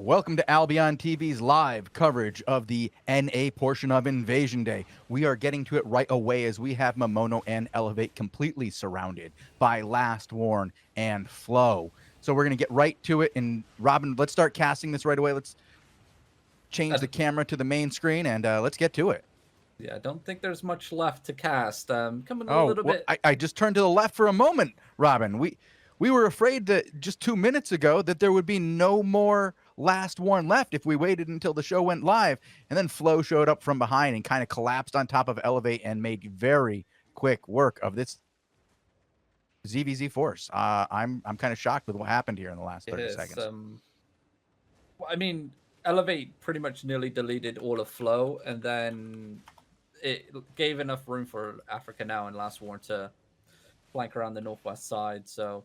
Welcome to Albion TV's live coverage of the NA portion of Invasion Day. We are getting to it right away as we have Momono and Elevate completely surrounded by Last Warn and Flow. So we're going to get right to it. And Robin, let's start casting this right away. Let's change the camera to the main screen and let's get to it. Yeah, I don't think there's much left to cast. Coming a little bit. I just turned to the left for a moment, Robin. We were afraid that just 2 minutes ago that there would be no more Last Warn left if we waited until the show went live. And then Flo showed up from behind and kind of collapsed on top of Elevate and made very quick work of this ZVZ force. I'm kind of shocked with what happened here in the last 30 seconds. I mean, Elevate pretty much nearly deleted all of Flow, and then it gave enough room for Africa Now and Last Warn to flank around the northwest side. So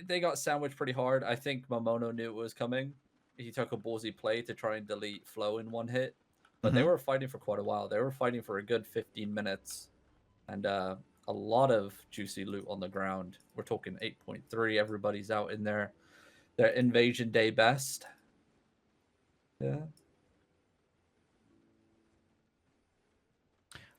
they got sandwiched pretty hard. I think Momono knew it was coming. He took a ballsy play to try and delete Flow in one hit, but they were fighting for quite a while. They were fighting for a good 15 minutes, and a lot of juicy loot on the ground. We're talking 8.3. Everybody's out in their Invasion Day best. Yeah.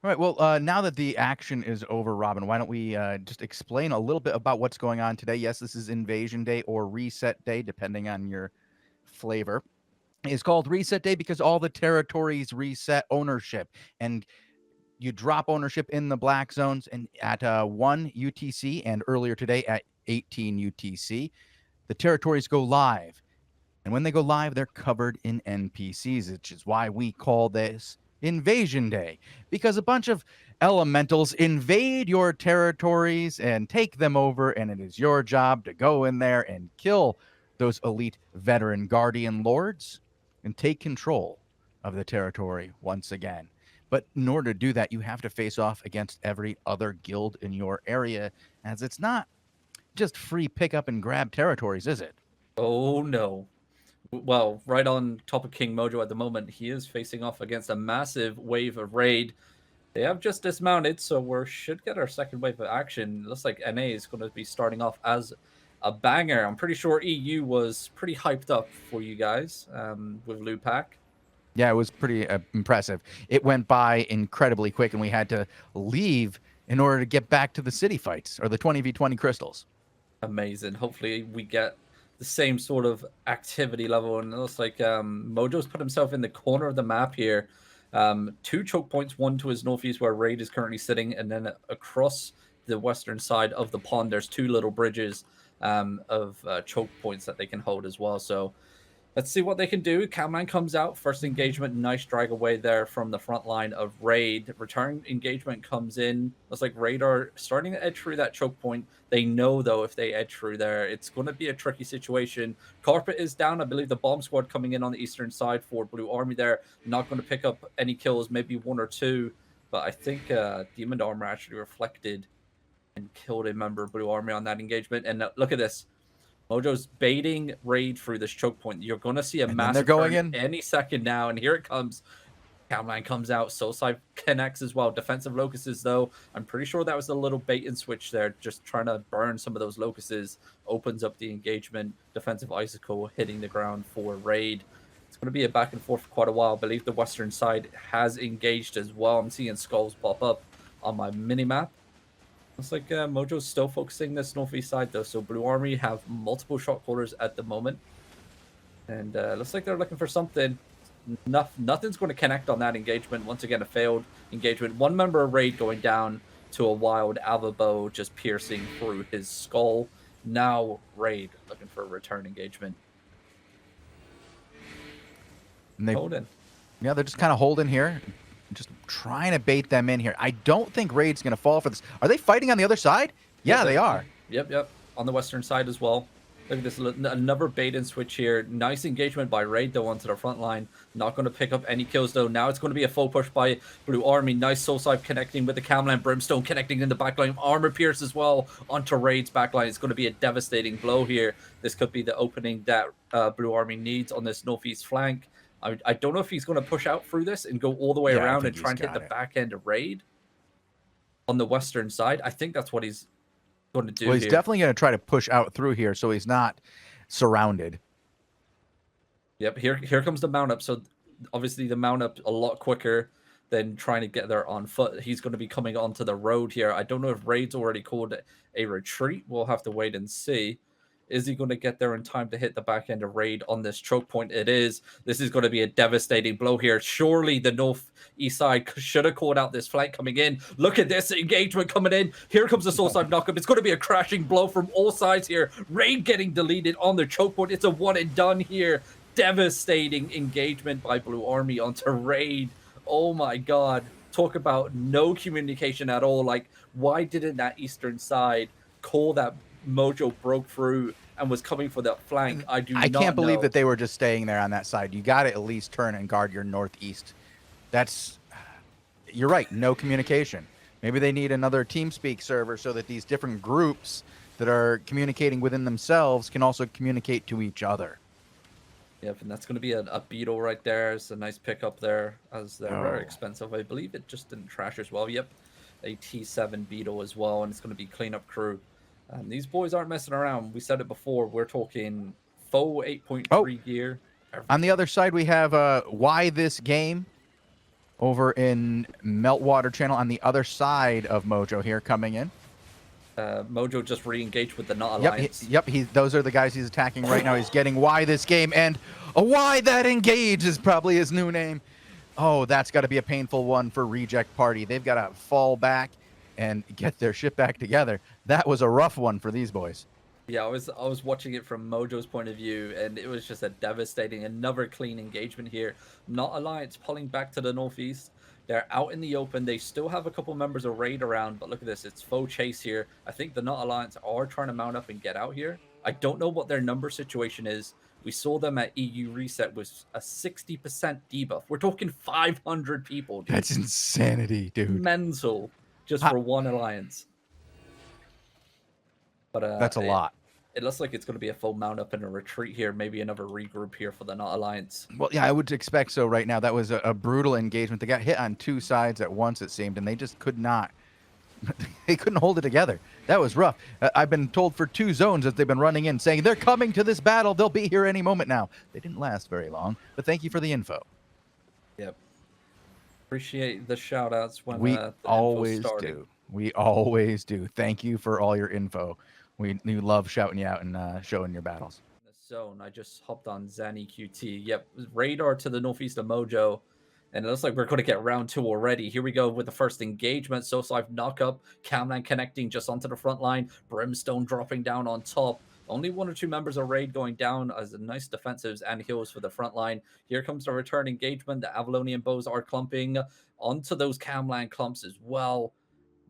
All right. Well, now that the action is over, Robin, why don't we just explain a little bit about what's going on today? Yes, this is Invasion Day or Reset Day, depending on your flavor. It's called Reset Day because all the territories reset ownership, and you drop ownership in the black zones and at 1 UTC and earlier today at 18 UTC. The territories go live. And when they go live, they're covered in NPCs, which is why we call this Invasion Day, because a bunch of elementals invade your territories and take them over, and it is your job to go in there and kill those elite veteran guardian lords and take control of the territory once again. But in order to do that, you have to face off against every other guild in your area, as it's not just free pick up and grab territories, is it? Oh, no. Well, right on top of King Mojo at the moment, he is facing off against a massive wave of raid. They have just dismounted, so we should get our second wave of action. It looks like NA is going to be starting off as a banger. I'm pretty sure EU was pretty hyped up for you guys with Lupac. Yeah, it was pretty impressive. It went by incredibly quick, and we had to leave in order to get back to the city fights or the 20v20 crystals. Amazing. Hopefully we get the same sort of activity level, and it looks like Mojo's put himself in the corner of the map here. 2 choke points, one to his northeast where Raid is currently sitting, and then across the western side of the pond there's 2 little bridges of choke points that they can hold as well. So let's see what they can do. Cowman comes out. First engagement. Nice drag away there from the front line of Raid. Return engagement comes in. Looks like Raid are starting to edge through that choke point. They know, though, if they edge through there, it's going to be a tricky situation. Carpet is down. I believe the bomb squad coming in on the eastern side for Blue Army there. Not going to pick up any kills, maybe 1 or 2. But I think Demon Armor actually reflected and killed a member of Blue Army on that engagement. And look at this. Mojo's baiting Raid through this choke point. You're going to see a massive going in any second now, and here it comes. Cowman comes out. Soulside connects as well. Defensive locusts, though. I'm pretty sure that was a little bait and switch there, just trying to burn some of those locusts. Opens up the engagement. Defensive icicle hitting the ground for Raid. It's going to be a back and forth for quite a while. I believe the western side has engaged as well. I'm seeing skulls pop up on my mini-map. Looks like Mojo's still focusing this northeast side, though. So Blue Army have multiple shot callers at the moment. And looks like they're looking for something. Nothing's going to connect on that engagement. Once again, a failed engagement. One member of Raid going down to a wild Alva bow, just piercing through his skull. Now Raid looking for a return engagement. And they, holding. Yeah, they're just kind of holding here. Just trying to bait them in here. I don't think Raid's going to fall for this. Are they fighting on the other side? Yeah, they are. Yep. On the western side as well. Look at this, another bait and switch here. Nice engagement by Raid, though, onto the front line. Not going to pick up any kills, though. Now it's going to be a full push by Blue Army. Nice Soulside connecting with the Camline. Brimstone connecting in the backline. Armor Pierce as well onto Raid's backline. It's going to be a devastating blow here. This could be the opening that Blue Army needs on this northeast flank. I don't know if he's going to push out through this and go all the way around and try and hit the back end of Raid on the western side. I think that's what he's going to do. Well, he's definitely going to try to push out through here so he's not surrounded. Yep, here comes the mount up. So obviously the mount up a lot quicker than trying to get there on foot. He's going to be coming onto the road here. I don't know if Raid's already called a retreat. We'll have to wait and see. Is he going to get there in time to hit the back end of Raid on this choke point? It is. This is going to be a devastating blow here. Surely the northeast side should have called out this flank coming in. Look at this engagement coming in. Here comes the soul side knockup. It's going to be a crashing blow from all sides here. Raid getting deleted on the choke point. It's a one and done here. Devastating engagement by Blue Army onto Raid. Oh my god. Talk about no communication at all. Like, why didn't that eastern side call that Mojo broke through and was coming for that flank? I can't believe that they were just staying there on that side. You got to at least turn and guard your northeast. You're right, no communication. Maybe they need another TeamSpeak server so that these different groups that are communicating within themselves can also communicate to each other. Yep, and that's going to be a beetle right there. It's a nice pickup there, as they're very expensive. I believe it just didn't trash as well. Yep, a T7 beetle as well, and it's going to be cleanup crew. And these boys aren't messing around. We said it before. We're talking faux 8.3 gear. On the other side, we have Why This Game over in Meltwater Channel on the other side of Mojo here coming in. Mojo just re-engaged with the Not Alliance. Those are the guys he's attacking right now. He's getting Why This Game, and Why That Engage is probably his new name. Oh, that's got to be a painful one for Reject Party. They've got to fall back and get their shit back together. That was a rough one for these boys. Yeah, I was watching it from Mojo's point of view, and it was just a devastating, another clean engagement here. Not Alliance pulling back to the northeast. They're out in the open. They still have a couple members of Raid around, but look at this. It's faux chase here. I think the Not Alliance are trying to mount up and get out here. I don't know what their number situation is. We saw them at EU Reset with a 60% debuff. We're talking 500 people, dude. That's insanity, dude. Mental, just for one Alliance. But that's a lot. It looks like it's going to be a full mount up and a retreat here. Maybe another regroup here for the Not Alliance. Well, yeah, I would expect so right now. That was a brutal engagement. They got hit on two sides at once, it seemed, and they just could not. They couldn't hold it together. That was rough. I've been told for 2 zones that they've been running in saying they're coming to this battle. They'll be here any moment now. They didn't last very long, but thank you for the info. Yep. Appreciate the shout outs when we the always info started. do. We always do. Thank you for all your info. We love shouting you out and showing your battles. The zone. I just hopped on Zanny QT. Yep, radar to the northeast of Mojo. And it looks like we're going to get round 2 already. Here we go with the first engagement. Soulslife knockup. Camland connecting just onto the front line. Brimstone dropping down on top. Only 1 or 2 members of Raid going down as a nice defensives and heals for the front line. Here comes the return engagement. The Avalonian bows are clumping onto those Camland clumps as well.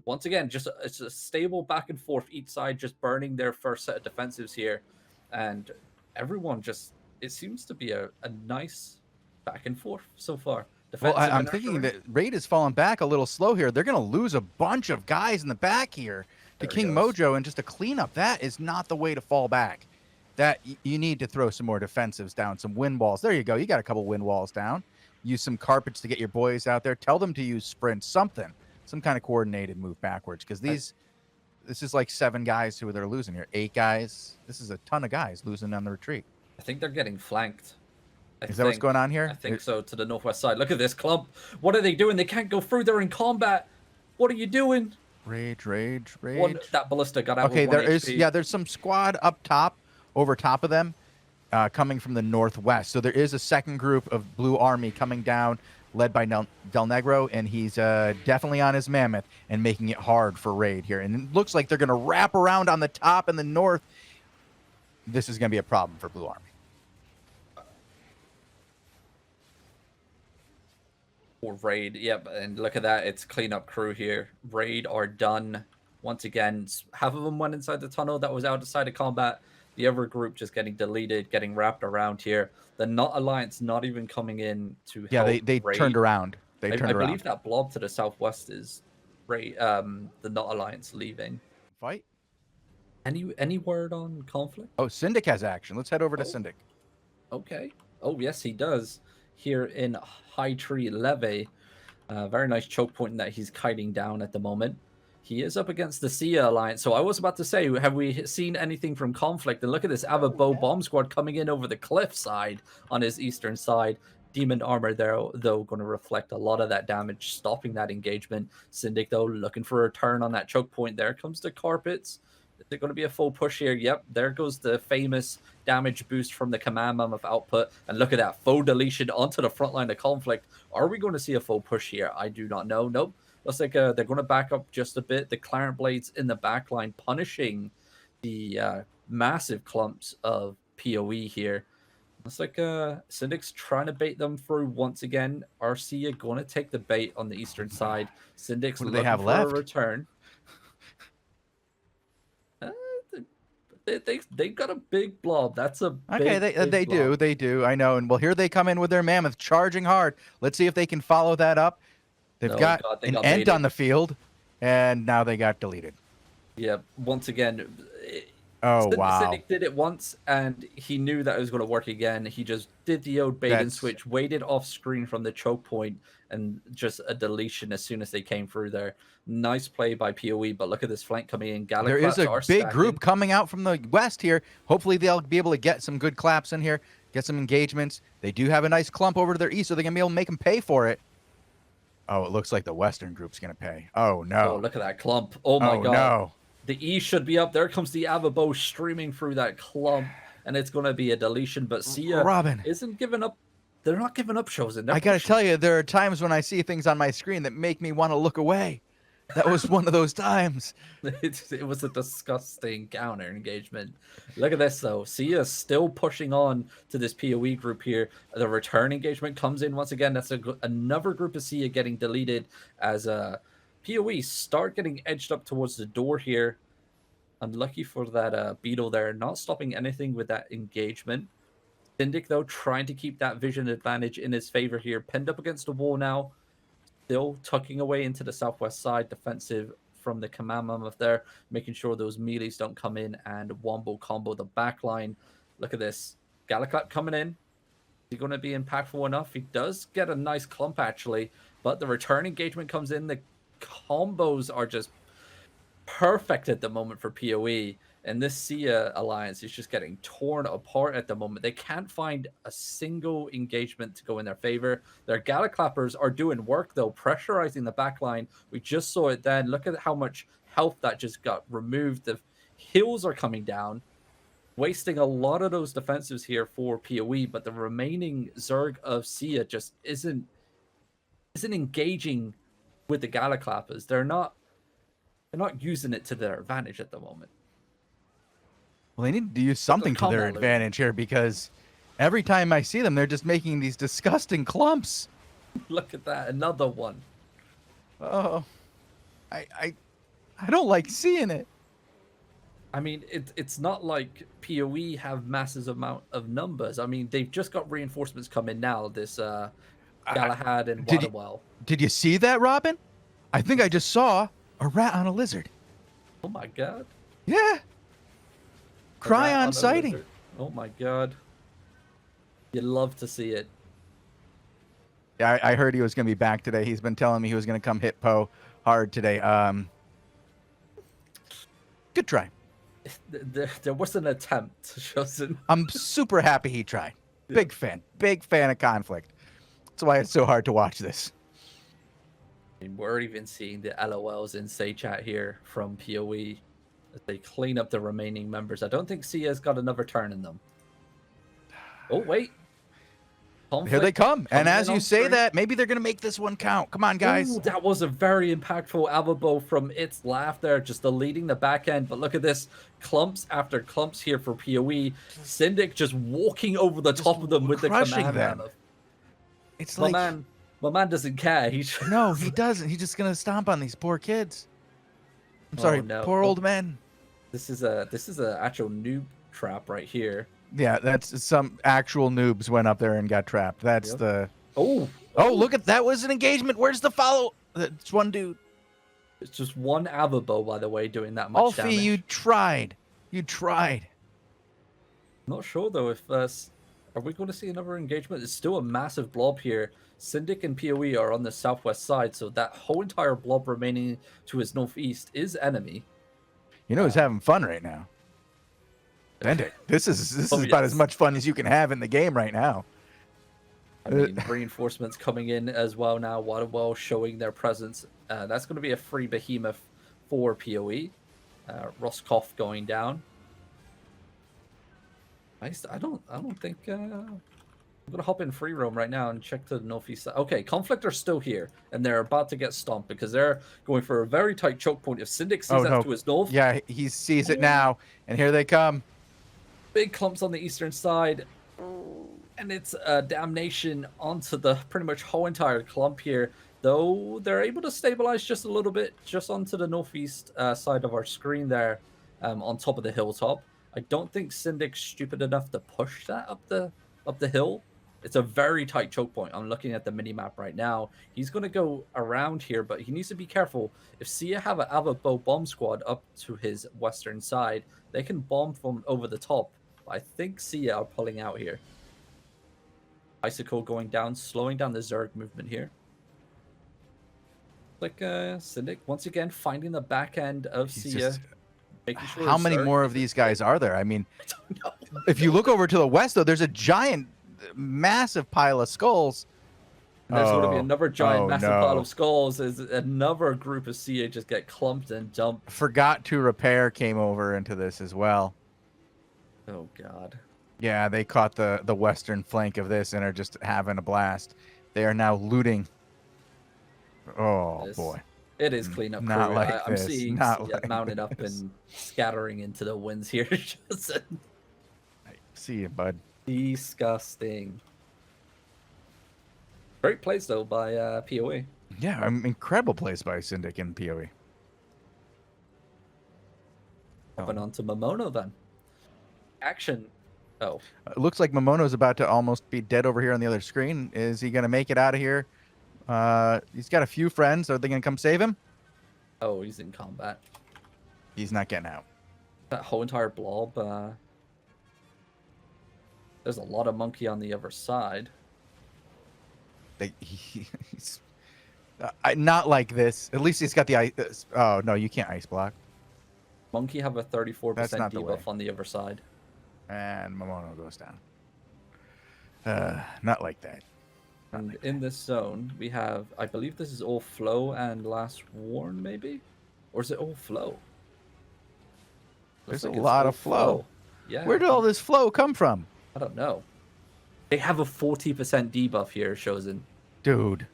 Once again, it's a stable back and forth, each side just burning their first set of defensives here. And everyone just, it seems to be a nice back and forth so far. Well, I'm thinking that Raid is falling back a little slow here. They're going to lose a bunch of guys in the back here to King Mojo, and just a cleanup. That is not the way to fall back. That you need to throw some more defensives down, some wind walls. There you go. You got a couple wind walls down. Use some carpets to get your boys out there. Tell them to use sprints, something. Some kind of coordinated move backwards, because this is like 7 guys who they're losing here. 8 guys. This is a ton of guys losing on the retreat. I think they're getting flanked. Is that what's going on here? I think so, to the northwest side. Look at this clump. What are they doing? They can't go through. They're in combat. What are you doing? Rage. That ballista got out. Okay, there's some squad up top, over top of them, coming from the northwest. So there is a second group of Blue Army coming down, led by Del Negro, and he's definitely on his mammoth and making it hard for Raid here. And it looks like they're going to wrap around on the top in the north. This is going to be a problem for Blue Army. Or Raid, yep, and look at that. It's cleanup crew here. Raid are done. Once again, half of them went inside the tunnel that was outside of combat. The other group just getting deleted, getting wrapped around here. The Not Alliance not even coming in to help. Yeah, they turned around. I believe that blob to the southwest is Raid, the Not Alliance leaving. Fight? Any word on conflict? Oh, Syndic has action. Let's head over to Syndic. Okay. Oh, yes, he does. Here in High Tree Leve. Very nice choke point that he's kiting down at the moment. He is up against the Sia Alliance. So I was about to say, have we seen anything from Conflict? And look at this, Bow Bomb Squad coming in over the cliff side on his eastern side. Demon Armor there, though, going to reflect a lot of that damage, stopping that engagement. Syndic, though, looking for a turn on that choke point. There comes the Carpets. Is it going to be a full push here? Yep, there goes the famous damage boost from the Command Mammoth output. And look at that, full deletion onto the front line of Conflict. Are we going to see a full push here? I do not know. Nope. Looks like they're going to back up just a bit. The Clarent Blades in the back line punishing the massive clumps of PoE here. Looks like Syndic's trying to bait them through once again. RC are going to take the bait on the eastern side. Syndic's What do looking they have for left? a return. They've got a big blob. That's a okay. They do. I know. And well, here they come in with their mammoth charging hard. Let's see if they can follow that up. They've got an Ent on the field, and now they got deleted. Yeah. Once again. Wow. Cynic did it once, and he knew that it was going to work again. He just did the old bait and switch, waited off screen from the choke point, and just a deletion as soon as they came through there. Nice play by PoE, but look at this flank coming in. There is a big group coming out from the west here. Hopefully they'll be able to get some good claps in here, get some engagements. They do have a nice clump over to their east, so they're going to be able to make them pay for it. Oh, it looks like the western group's going to pay. Oh, no. Oh, look at that clump. Oh, my God. No. The E should be up. There comes the Avabo streaming through that clump, and it's going to be a deletion. But Sia isn't giving up. They're not giving up, Shozen. I got to tell you, there are times when I see things on my screen that make me want to look away. That was one of those times. It was a disgusting counter engagement. Look at this, though. Sia still pushing on to this PoE group here. The return engagement comes in once again. That's another group of Sia getting deleted as PoE start getting edged up towards the door here. Unlucky for that Beetle there, not stopping anything with that engagement. Syndic, though, trying to keep that vision advantage in his favor here. Pinned up against the wall now. Still tucking away into the southwest side. Defensive from the Command Mammoth there. Making sure those melees don't come in and wombo combo the back line. Look at this. Galaclap coming in. Is he going to be impactful enough? He does get a nice clump, actually. But the return engagement comes in. The combos are just perfect at the moment for PoE, and this Sia alliance is just getting torn apart at the moment. They can't find a single engagement to go in their favor. Their Galaclappers are doing work, though, pressurizing the backline. We just saw it then. Look at how much health that just got removed. The heals are coming down, wasting a lot of those defensives here for PoE, but the remaining Zerg of Sia just isn't engaging with the Galaclappers. They're not using it to their advantage at the moment. Well, they need to use something to their advantage here, because every time I see them, they're just making these disgusting clumps. Look at that, another one. Oh, I don't like seeing it. I mean, it's not like PoE have massive amount of numbers. I mean, they've just got reinforcements coming now. This Galahad and Waterwell. Did you see that, Robin? I think I just saw a rat on a lizard. Oh my God. Yeah. Cryon sighting. Oh my God. You love to see it. Yeah, I heard he was going to be back today. He's been telling me he was going to come hit Poe hard today. Good try. There was an attempt, Shozen. I'm super happy he tried. Big fan of Conflict. That's why it's so hard to watch this. I mean, we're even seeing the LOLs in Say Chat here from PoE as they clean up the remaining members. I don't think Sia's got another turn in them. Oh, wait. Here they come. And as you say that, maybe they're going to make this one count. Come on, guys. Ooh, that was a very impactful Avabo from its laugh there, just leading the back end. But look at this. Clumps after clumps here for PoE. Syndic just walking over the top of them with the Command Mammoth. It's like... My man doesn't care. No, he doesn't. He's just going to stomp on these poor kids. I'm sorry, poor old men. This is a actual noob trap right here. Yeah, that's some actual noobs went up there and got trapped. That's the... Oh, look at that. Was an engagement. Where's the follow? It's one dude. It's just one Avabo, by the way, doing that much damage. You tried. I'm not sure, though, if Are we going to see another engagement? It's still a massive blob here. Syndic and PoE are on the southwest side, so that whole entire blob remaining to his northeast is enemy. You know who's having fun right now? Syndic. This is Oh, about as yes. much fun as you can have in the game right now. I mean, reinforcements coming in as well now, Waterwell showing their presence. That's going to be a free behemoth for PoE. Roscoff going down. I don't think I'm gonna hop in free roam right now and check to the northeast side. Okay, Conflict are still here, and they're about to get stomped because they're going for a very tight choke point. If Syndic sees that to his north, yeah, he sees it now, and here they come. big clumps on the eastern side, and it's damnation onto the pretty much whole entire clump here. Though they're able to stabilize just a little bit, just onto the northeast side of our screen there, on top of the hilltop. I don't think Syndic's stupid enough to push that up the hill. It's a very tight choke point. I'm looking at the mini map right now. He's going to go around here, but he needs to be careful. If Sia have an Avabo bomb squad up to his western side, they can bomb from over the top. I think Sia are pulling out here. Icicle going down, slowing down the Zerg movement here. Like Syndic once again finding the back end of Sia. Making sure How many more of these guys are there? I mean, if you look over to the west, though, there's a giant, massive pile of skulls. And there's going to be another giant, massive pile of skulls as another group of CA just get clumped and dumped. Forgot to repair came over into this as well. Oh, God. Yeah, they caught the western flank of this and are just having a blast. They are now looting. Oh, boy. It is cleanup crew. Not like I'm this. seeing Not Sia like mounted up this. and scattering into the winds here. Just See you, bud. disgusting. Great plays, though, by PoE. Yeah, incredible plays by Syndic and PoE. Hopping on to Momono, then. Action. Oh. It looks like Momono's about to almost be dead over here on the other screen. Is he going to make it out of here? He's got a few friends. Are they going to come save him? Oh, he's in combat. He's not getting out. That whole entire blob. There's a lot of monkey on the other side. He's not like this. At least he's got the ice. Oh, no, you can't ice block. Monkey have a 34% debuff debuff on the other side. And Momono goes down. Not like that. And in this zone, we have, I believe this is all Flow and Last Warn, maybe? Or is it all Flow? There's a lot of flow. Yeah. Where did all this flow come from? I don't know. They have a 40% debuff here, Shozen. Dude.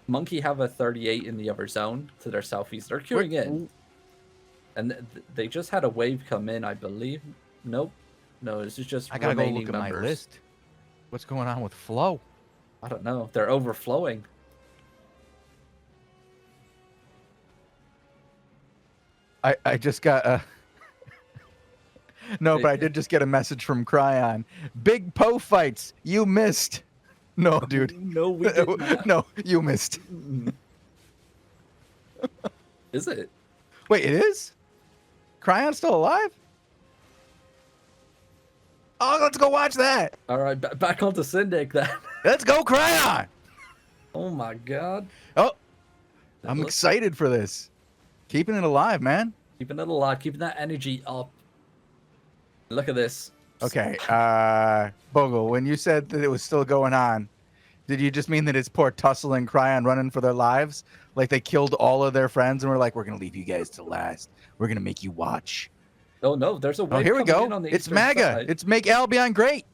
Monkey have a 38 in the other zone to their southeast. They're queuing in. And they just had a wave come in, I believe. Nope. No, this is just I gotta go remaining look at members. my list. What's going on with flow? I don't know. They're overflowing. I just got a... No, but I did just get a message from Cryon. Big Poe fights. You missed. No, dude. No, we did not. No, you missed. Is it? Wait, it is? Cryon's still alive? Oh, let's go watch that. All right, back onto Syndic then. Let's go, Cryon. Oh my God. Oh, I'm excited for this. Keeping it alive, man. Keeping it alive, keeping that energy up. Look at this. Okay, Bogul, when you said that it was still going on, did you just mean that it's poor Tussle and Cryon running for their lives? Like they killed all of their friends and were like, we're going to leave you guys to last. We're going to make you watch. Oh no, there's a wave here we coming in go. on the It's eastern MAGA. side. It's Make Albion Great.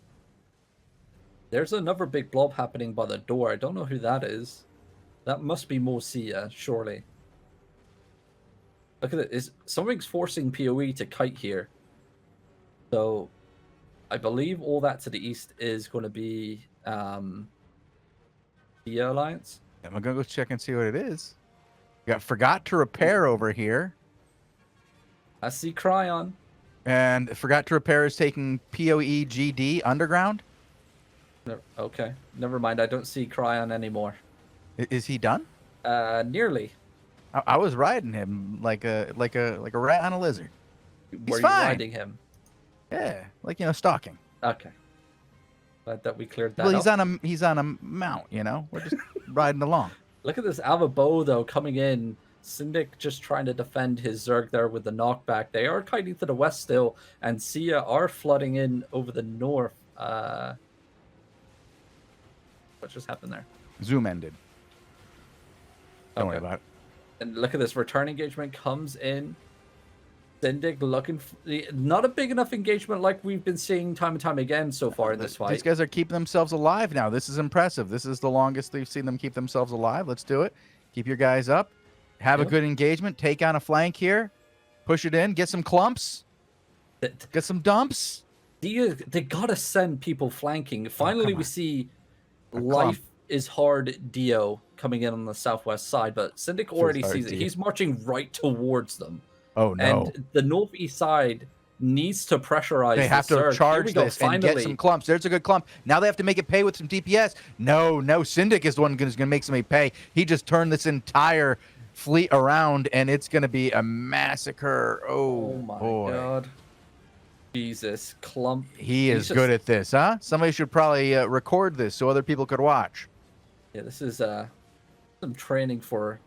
There's another big blob happening by the door. I don't know who that is. That must be more Sia, surely. Look at it. Something's forcing PoE to kite here. So, I believe all that to the east is going to be Sia Alliance. I'm going to go check and see what it is. We got Forgot to Repair over here. I see Cryon. And Forgot to Repair is taking PoE GD Underground. Okay, never mind. I don't see Cryon anymore. Is he done? Nearly. I was riding him like a rat on a lizard. Were you fine. riding him? Yeah, like stalking. Okay. Glad that we cleared that Well, up. he's on a mount, you know. We're just riding along. Look at this Alva Bow, though, coming in. Syndic just trying to defend his Zerg there with the knockback. They are kiting to the west still, and Sia are flooding in over the north. What just happened there? Zoom ended. Don't worry Okay. about it. And look at this. Return engagement comes in. Syndic looking not a big enough engagement like we've been seeing time and time again so far in this fight. These guys are keeping themselves alive now. This is impressive. This is the longest we've seen them keep themselves alive. Let's do it. Keep your guys up. Have a good engagement. Take on a flank here. Push it in. Get some clumps. Get some dumps. They gotta send people flanking. Finally, we see Life is Hard Dio coming in on the southwest side, but Syndic already sees it. He's marching right towards them. Oh, no. And the northeast side needs to pressurize. They have to charge this and get some clumps. There's a good clump. Now they have to make it pay with some DPS. No, Syndic is the one who's going to make somebody pay. He just turned this entire fleet around, and it's going to be a massacre. Oh my God. Jesus, clump. He is good at this, huh? Somebody should probably record this so other people could watch. Yeah, this is some training for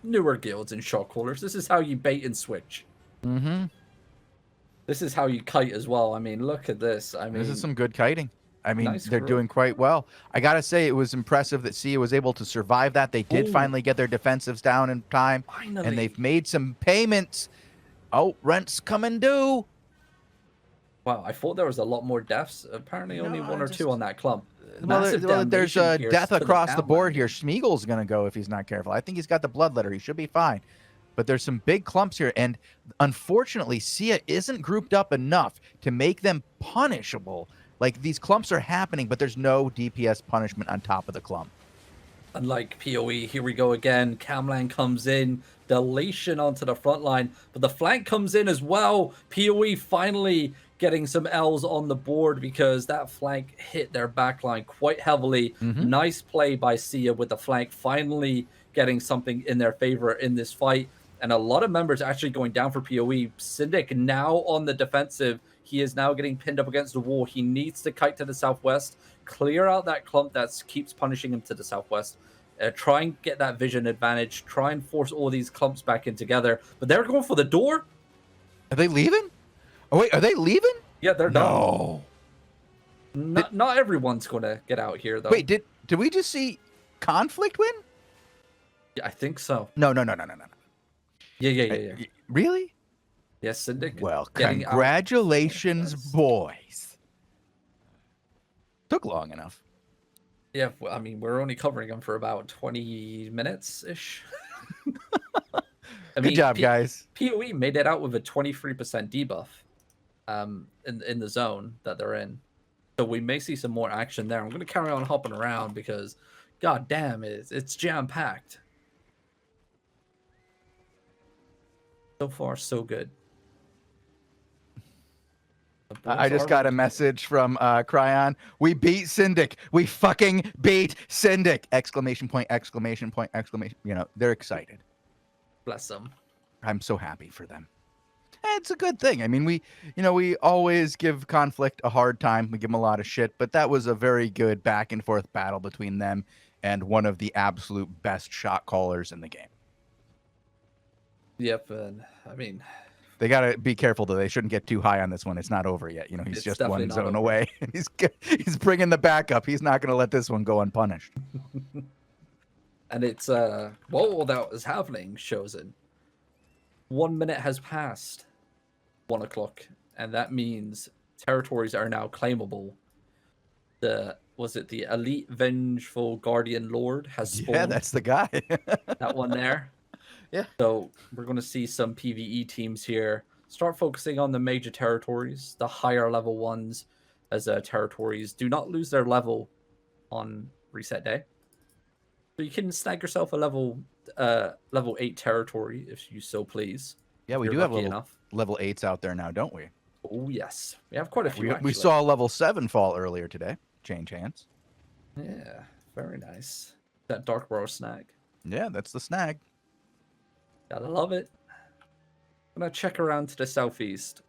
newer guilds and shot callers. This is how you bait and switch. Mm-hmm. This is how you kite as well. I mean, look at this. I mean, this is some good kiting. I mean, nice they're doing quite well. I gotta say, it was impressive that Sia was able to survive that. They did finally get their defensives down in time, and they've made some payments. Oh, rent's coming due. Wow, I thought there was a lot more deaths. Apparently, only one or two on that clump. Well, there's a death across the board here. Schmiegel's going to go if he's not careful. I think he's got the bloodletter. He should be fine. But there's some big clumps here. And unfortunately, Sia isn't grouped up enough to make them punishable. Like, these clumps are happening, but there's no DPS punishment on top of the clump. Unlike PoE, here we go again. Camlan comes in. Delation onto the front line. But the flank comes in as well. PoE finally getting some L's on the board because that flank hit their backline quite heavily. Nice play by Sia with the flank finally getting something in their favor in this fight. And a lot of members actually going down for PoE. Syndic now on the defensive. He is now getting pinned up against the wall. He needs to kite to the southwest, clear out that clump that keeps punishing him to the southwest. Try and get that vision advantage. Try and force all these clumps back in together. But they're going for the door. Are they leaving? Oh, wait, are they leaving? Yeah, they're done. Not everyone's going to get out here, though. Wait, did we just see Conflict win? Yeah, I think so. No. Yeah. Really? Yes, Syndic. Well, congratulations, boys. Took long enough. Yeah, well, I mean, we're only covering them for about 20 minutes-ish. Good job, guys. PoE made it out with a 23% debuff in the zone that they're in. So we may see some more action there. I'm going to carry on hopping around because, god damn, it's jam-packed. So far, so good. I just got a message from Cryon. We beat Syndic. We fucking beat Syndic! Exclamation point, exclamation point, exclamation. You know, they're excited. Bless them. I'm so happy for them. It's a good thing. I mean, we always give Conflict a hard time. We give them a lot of shit, but that was a very good back and forth battle between them and one of the absolute best shot callers in the game. Yep, and I mean, they got to be careful, though. They shouldn't get too high on this one. It's not over yet. You know, he's just one zone away. He's bringing the backup. He's not going to let this one go unpunished. And it's, while that was happening, Shozen, 1 minute has passed 1 o'clock, and that means territories are now claimable. Was it the Elite Vengeful Guardian Lord has spawned? Yeah, that's the guy. That one there. Yeah. So we're going to see some PvE teams here start focusing on the major territories, the higher level ones, as territories do not lose their level on reset day. So you can snag yourself a level 8 territory if you so please. Yeah, we do have level 8s out there now, don't we? Oh yes, we have quite a few. We saw a level 7 fall earlier today. Change hands. Yeah, very nice. That Dark Bro snag. Yeah, that's the snag. Gotta love it. I'm gonna check around to the southeast.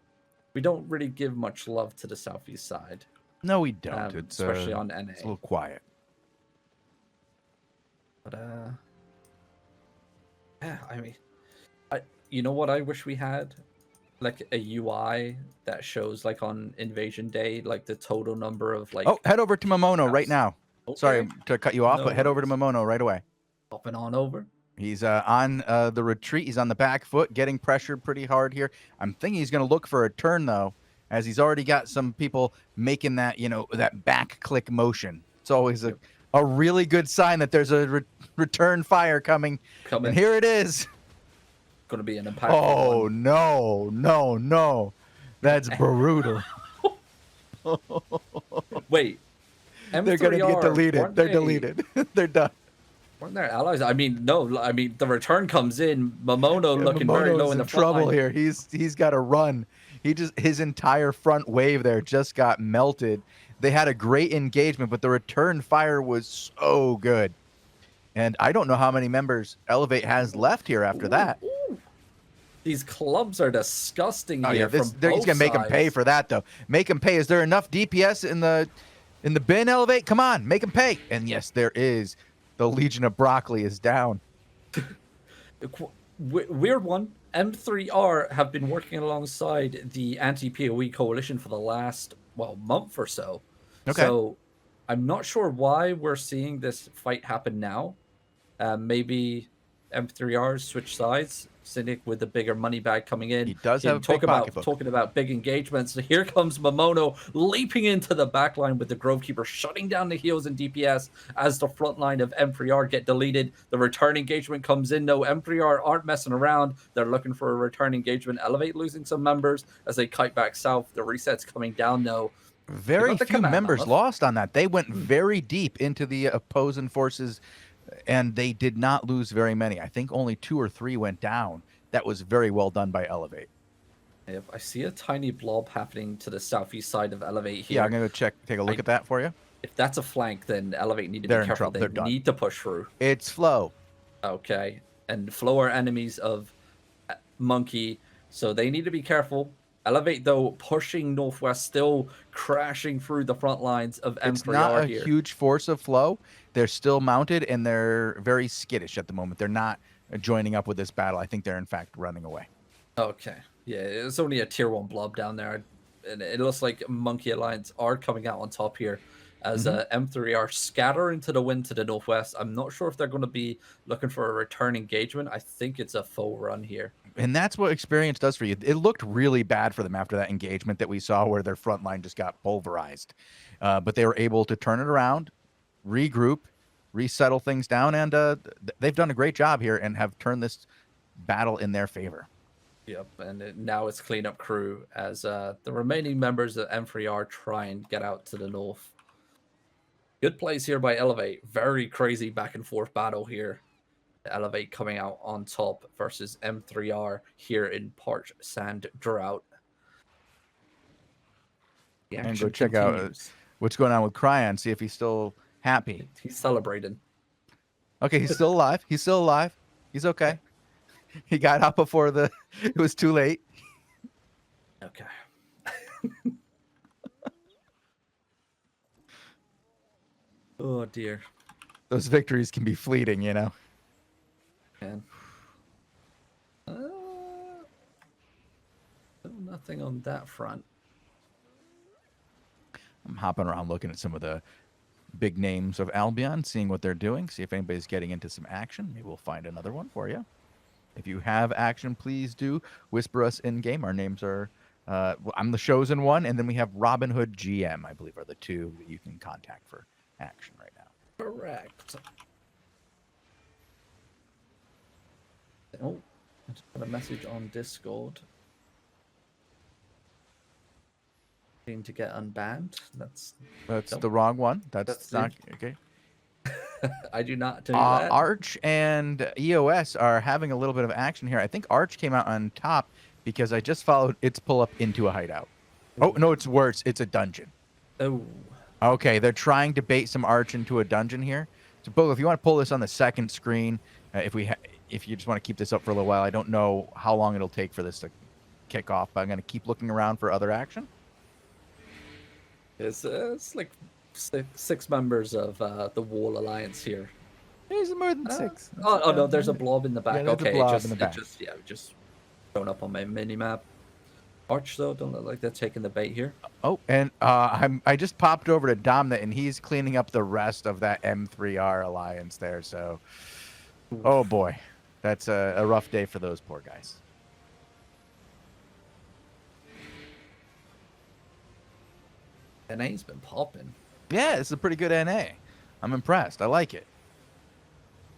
We don't really give much love to the southeast side. No, we don't. It's especially on NA. It's a little quiet. But yeah, I mean, you know what I wish we had? Like a UI that shows like on Invasion Day, like the total number of like. Oh, head over to Momono right now. Okay. Sorry to cut you off, No but head over to worries. Momono right away. Hopping on over. He's on the retreat. He's on the back foot, getting pressured pretty hard here. I'm thinking he's going to look for a turn, though, as he's already got some people making that, that back click motion. It's always a really good sign that there's a return fire coming. And here it is. Going to be an impactful one. No. That's brutal. Wait. They're going to get deleted. They're deleted. They're done. Weren't there allies? I mean, no. I mean, the return comes in. Momono looking very low in the trouble here. He's got to run. His entire front wave there just got melted. They had a great engagement, but the return fire was so good. And I don't know how many members Elevate has left here after that. Ooh. These clubs are disgusting here. He's going to make him pay for that, though. Make him pay. Is there enough DPS in the bin, Elevate? Come on, make him pay. And yes, there is. The Legion of Broccoli is down. Weird one. M3R have been working alongside the anti-PoE coalition for the last, month or so. Okay. So I'm not sure why we're seeing this fight happen now. Maybe M3R switch sides. Cynic with the bigger money bag coming in. He does have a big pocketbook. Talking about big engagements. So here comes Momono leaping into the back line with the Grovekeeper, shutting down the heals and DPS as the front line of M3R get deleted. The return engagement comes in. No, M3R aren't messing around. They're looking for a return engagement. Elevate losing some members as they kite back south. The reset's coming down, though. Very few members lost on that. They went very deep into the opposing forces, and they did not lose very many. I think only 2 or 3 went down. That was very well done by Elevate. Yep, I see a tiny blob happening to the southeast side of Elevate here. Yeah, I'm going to take a look at that for you. If that's a flank, then Elevate need to be careful. They need to push through. It's Flow. Okay, and Flow are enemies of Monkey, so they need to be careful. Elevate, though, pushing northwest, still crashing through the front lines of M3R. It's not a huge force of Flow. They're still mounted, and they're very skittish at the moment. They're not joining up with this battle. I think they're, in fact, running away. Okay. Yeah, it's only a tier 1 blob down there. And it looks like Monkey Alliance are coming out on top here as M3R scatter into the wind to the northwest. I'm not sure if they're going to be looking for a return engagement. I think it's a full run here. And that's what experience does for you. It looked really bad for them after that engagement that we saw where their front line just got pulverized. But they were able to turn it around, regroup, resettle things down, and they've done a great job here and have turned this battle in their favor. Yep, and now it's cleanup crew as the remaining members of M3R try and get out to the north. Good plays here by Elevate. Very crazy back and forth battle here. Elevate coming out on top versus M3R here in Parched Sand Drought. And go check out what's going on with Cryon, see if he's still happy. He's celebrating. Okay, he's still alive. He's still alive. He's okay. He got out before it was too late. Okay. Oh, dear. Those victories can be fleeting, you know. Man. Nothing on that front. I'm hopping around looking at some of the big names of Albion, seeing what they're doing, see if anybody's getting into some action. Maybe we'll find another one for you. If you have action, please do whisper us in game. Our names are I'm the Shozen one, and then we have Robinhood GM, I believe, are the 2 that you can contact for action right now. Correct. Oh, I just got a message on Discord. Need to get unbanned. That's the wrong one. That's not okay. I do not do that. Arch and EOS are having a little bit of action here. I think Arch came out on top because I just followed its pull up into a hideout. Oh, no, it's worse. It's a dungeon. Oh. Okay, they're trying to bait some Arch into a dungeon here. So, Bogul, if you want to pull this on the second screen, if you just want to keep this up for a little while, I don't know how long it'll take for this to kick off, but I'm going to keep looking around for other action. It's like six members of the Wall Alliance here. There's more than 6. Oh no, there's a blob in the back. Yeah, there's a Okay, blob in the back. it just showing up on my mini map. Arch though, don't look like they're taking the bait here. Oh, and I just popped over to Domna, and he's cleaning up the rest of that M3R alliance there. So, oh boy, that's a rough day for those poor guys. NA's been popping. Yeah, it's a pretty good NA. I'm impressed. I like it.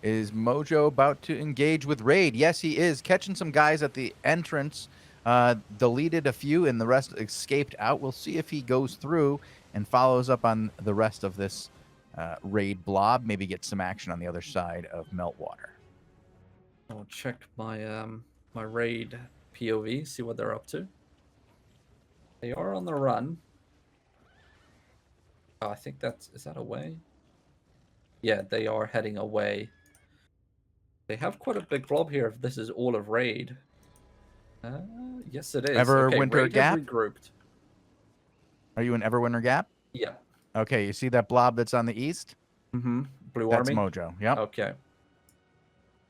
Is Mojo about to engage with Raid? Yes, he is. Catching some guys at the entrance. Deleted a few, and the rest escaped out. We'll see if he goes through and follows up on the rest of this Raid blob. Maybe get some action on the other side of Meltwater. I'll check my my Raid POV, see what they're up to. They are on the run. Oh, I think is that away? Yeah, they are heading away. They have quite a big blob here if this is all of Raid. Yes, it is. Everwinter Raid Gap? have regrouped. Are you in Everwinter Gap? Yeah. Okay, you see that blob that's on the east? Mm-hmm. Blue That's Army? Mojo. Yep. Okay.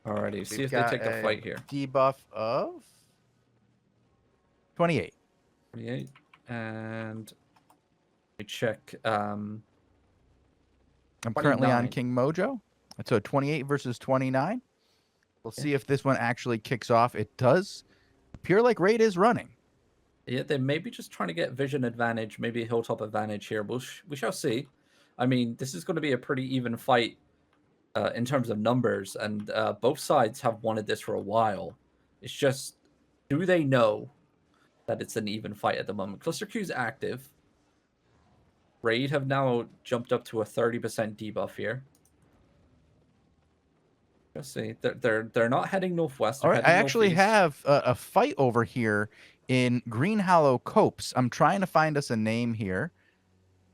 Alrighty, see if they got take the fight here. Debuff of 28. 28. And we check I'm currently on 29. King Mojo. So 28 versus 29. We'll see if this one actually kicks off. It does appear like Raid is running. Yeah, they may be just trying to get vision advantage, maybe a hilltop advantage here. We shall see. I mean, this is going to be a pretty even fight in terms of numbers, and both sides have wanted this for a while. It's just, do they know that it's an even fight at the moment? Cluster Q's active. Raid have now jumped up to a 30% debuff here. Let's see. They're not heading northwest. All right, I actually have a fight over here in Green Hollow Copse. I'm trying to find us a name here.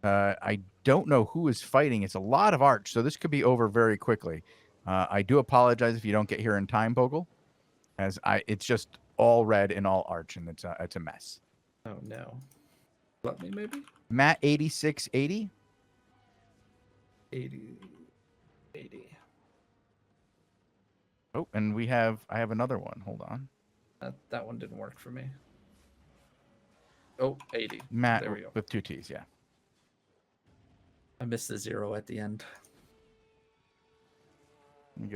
I don't know who is fighting. It's a lot of Arch, so this could be over very quickly. I do apologize if you don't get here in time, Bogul, as it's just all red and all Arch, and it's a mess. Oh no. Let me maybe? Matt 8680. 80. Oh, and I have another one. Hold on. That one didn't work for me. Oh, 80. Matt There we go. with 2 T's, yeah. I missed the 0 at the end.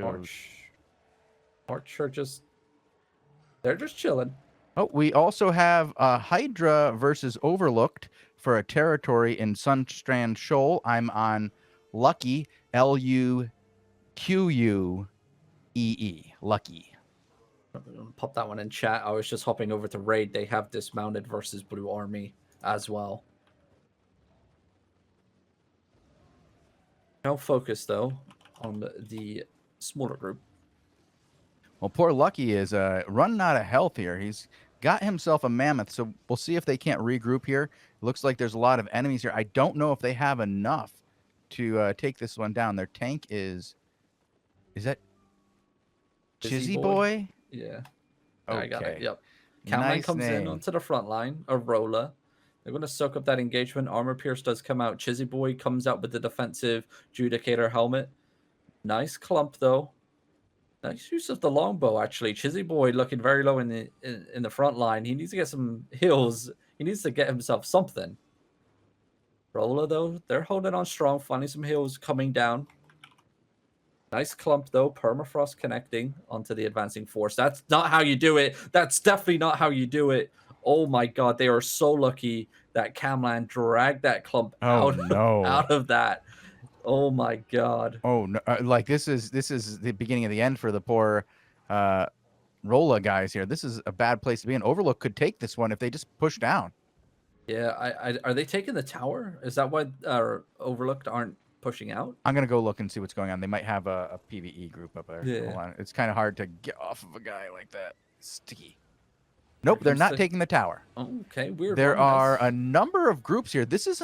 Arch are just... They're just chilling. Oh, we also have Hydra versus Overlooked for a territory in Sunstrand Shoal. I'm on Lucky, Luqqee. Lucky. Pop that one in chat. I was just hopping over to Raid. They have dismounted versus Blue Army as well. No focus, though, on the smaller group. Well, poor Lucky is running out of health here. He's got himself a mammoth, so we'll see if they can't regroup here. It looks like there's a lot of enemies here. I don't know if they have enough to take this one down. Their tank is that Chizzy Boy? Yeah. Okay. I got it. Yep. Camline comes in onto the front line. Arola. They're going to soak up that engagement. Armor Pierce does come out. Chizzy Boy comes out with the defensive Judicator helmet. Nice clump, though. Nice use of the longbow, actually. Chizzy Boy looking very low in the front line. He needs to get some heals. He needs to get himself something. Rolla, though, they're holding on strong. Finding some heals coming down. Nice clump, though. Permafrost connecting onto the advancing force. That's not how you do it. That's definitely not how you do it. Oh, my God. They are so lucky that Camland dragged that clump out of that. Oh my God! Oh no! Like this is the beginning of the end for the poor Rolla guys here. This is a bad place to be in. Overlook could take this one if they just push down. Yeah, are they taking the tower? Is that why Overlooked aren't pushing out? I'm gonna go look and see what's going on. They might have a PvE group up there. Yeah. Hold on. It's kind of hard to get off of a guy like that. Sticky. Nope, they're not taking the tower. Oh, okay, weird. There are a number of groups here. There's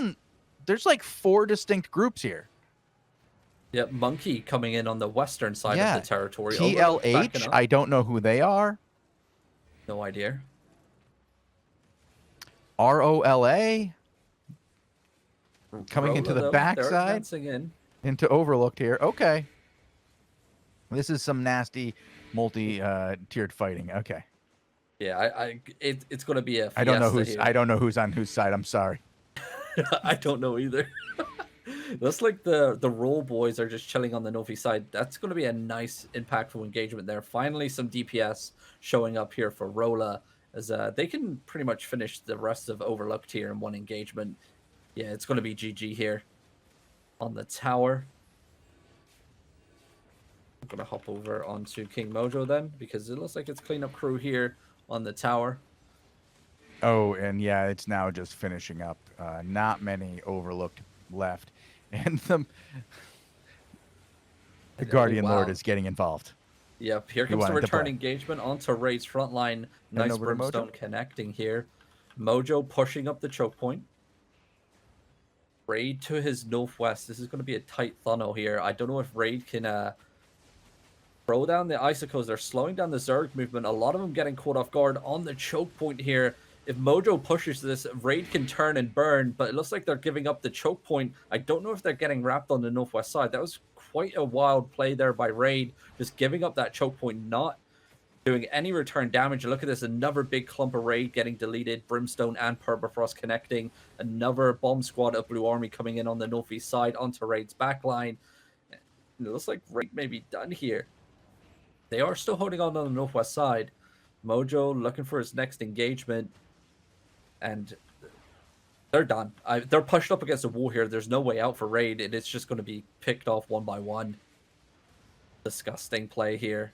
like 4 distinct groups here. Yep, Monkey coming in on the western side of the territory. TLH, I don't know who they are. No idea. ROLA. Coming into Roller, the though, they're backside advancing in. into Overlooked here. Okay. This is some nasty multi-tiered fighting. Okay. Yeah, it's going to be a I don't know fiesta who's here. I don't know who's on whose side. I'm sorry. I don't know either. Looks like the roll boys are just chilling on the Novi side. That's going to be a nice, impactful engagement there. Finally, some DPS showing up here for Rolla, as they can pretty much finish the rest of Overlooked here in one engagement. Yeah, it's going to be GG here on the tower. I'm going to hop over onto King Mojo then, because it looks like it's cleanup crew here on the tower. Oh, and yeah, it's now just finishing up. Not many Overlooked left, and the Guardian Lord is getting involved. Yep, here comes the return engagement onto Raid's front line. Nice Brimstone connecting here. Mojo pushing up the choke point. Raid to his northwest. This is going to be a tight funnel here. I don't know if Raid can throw down the Icicles. They're slowing down the Zerg movement. A lot of them getting caught off guard on the choke point here. If Mojo pushes this, Raid can turn and burn, but it looks like they're giving up the choke point. I don't know if they're getting wrapped on the northwest side. That was quite a wild play there by Raid, just giving up that choke point, not doing any return damage. Look at this, another big clump of Raid getting deleted. Brimstone and Permafrost connecting. Another bomb squad of Blue Army coming in on the northeast side onto Raid's backline. It looks like Raid may be done here. They are still holding on the northwest side. Mojo looking for his next engagement. And they're done. They're pushed up against the wall here. There's no way out for Raid, and it's just going to be picked off one by one. Disgusting play here.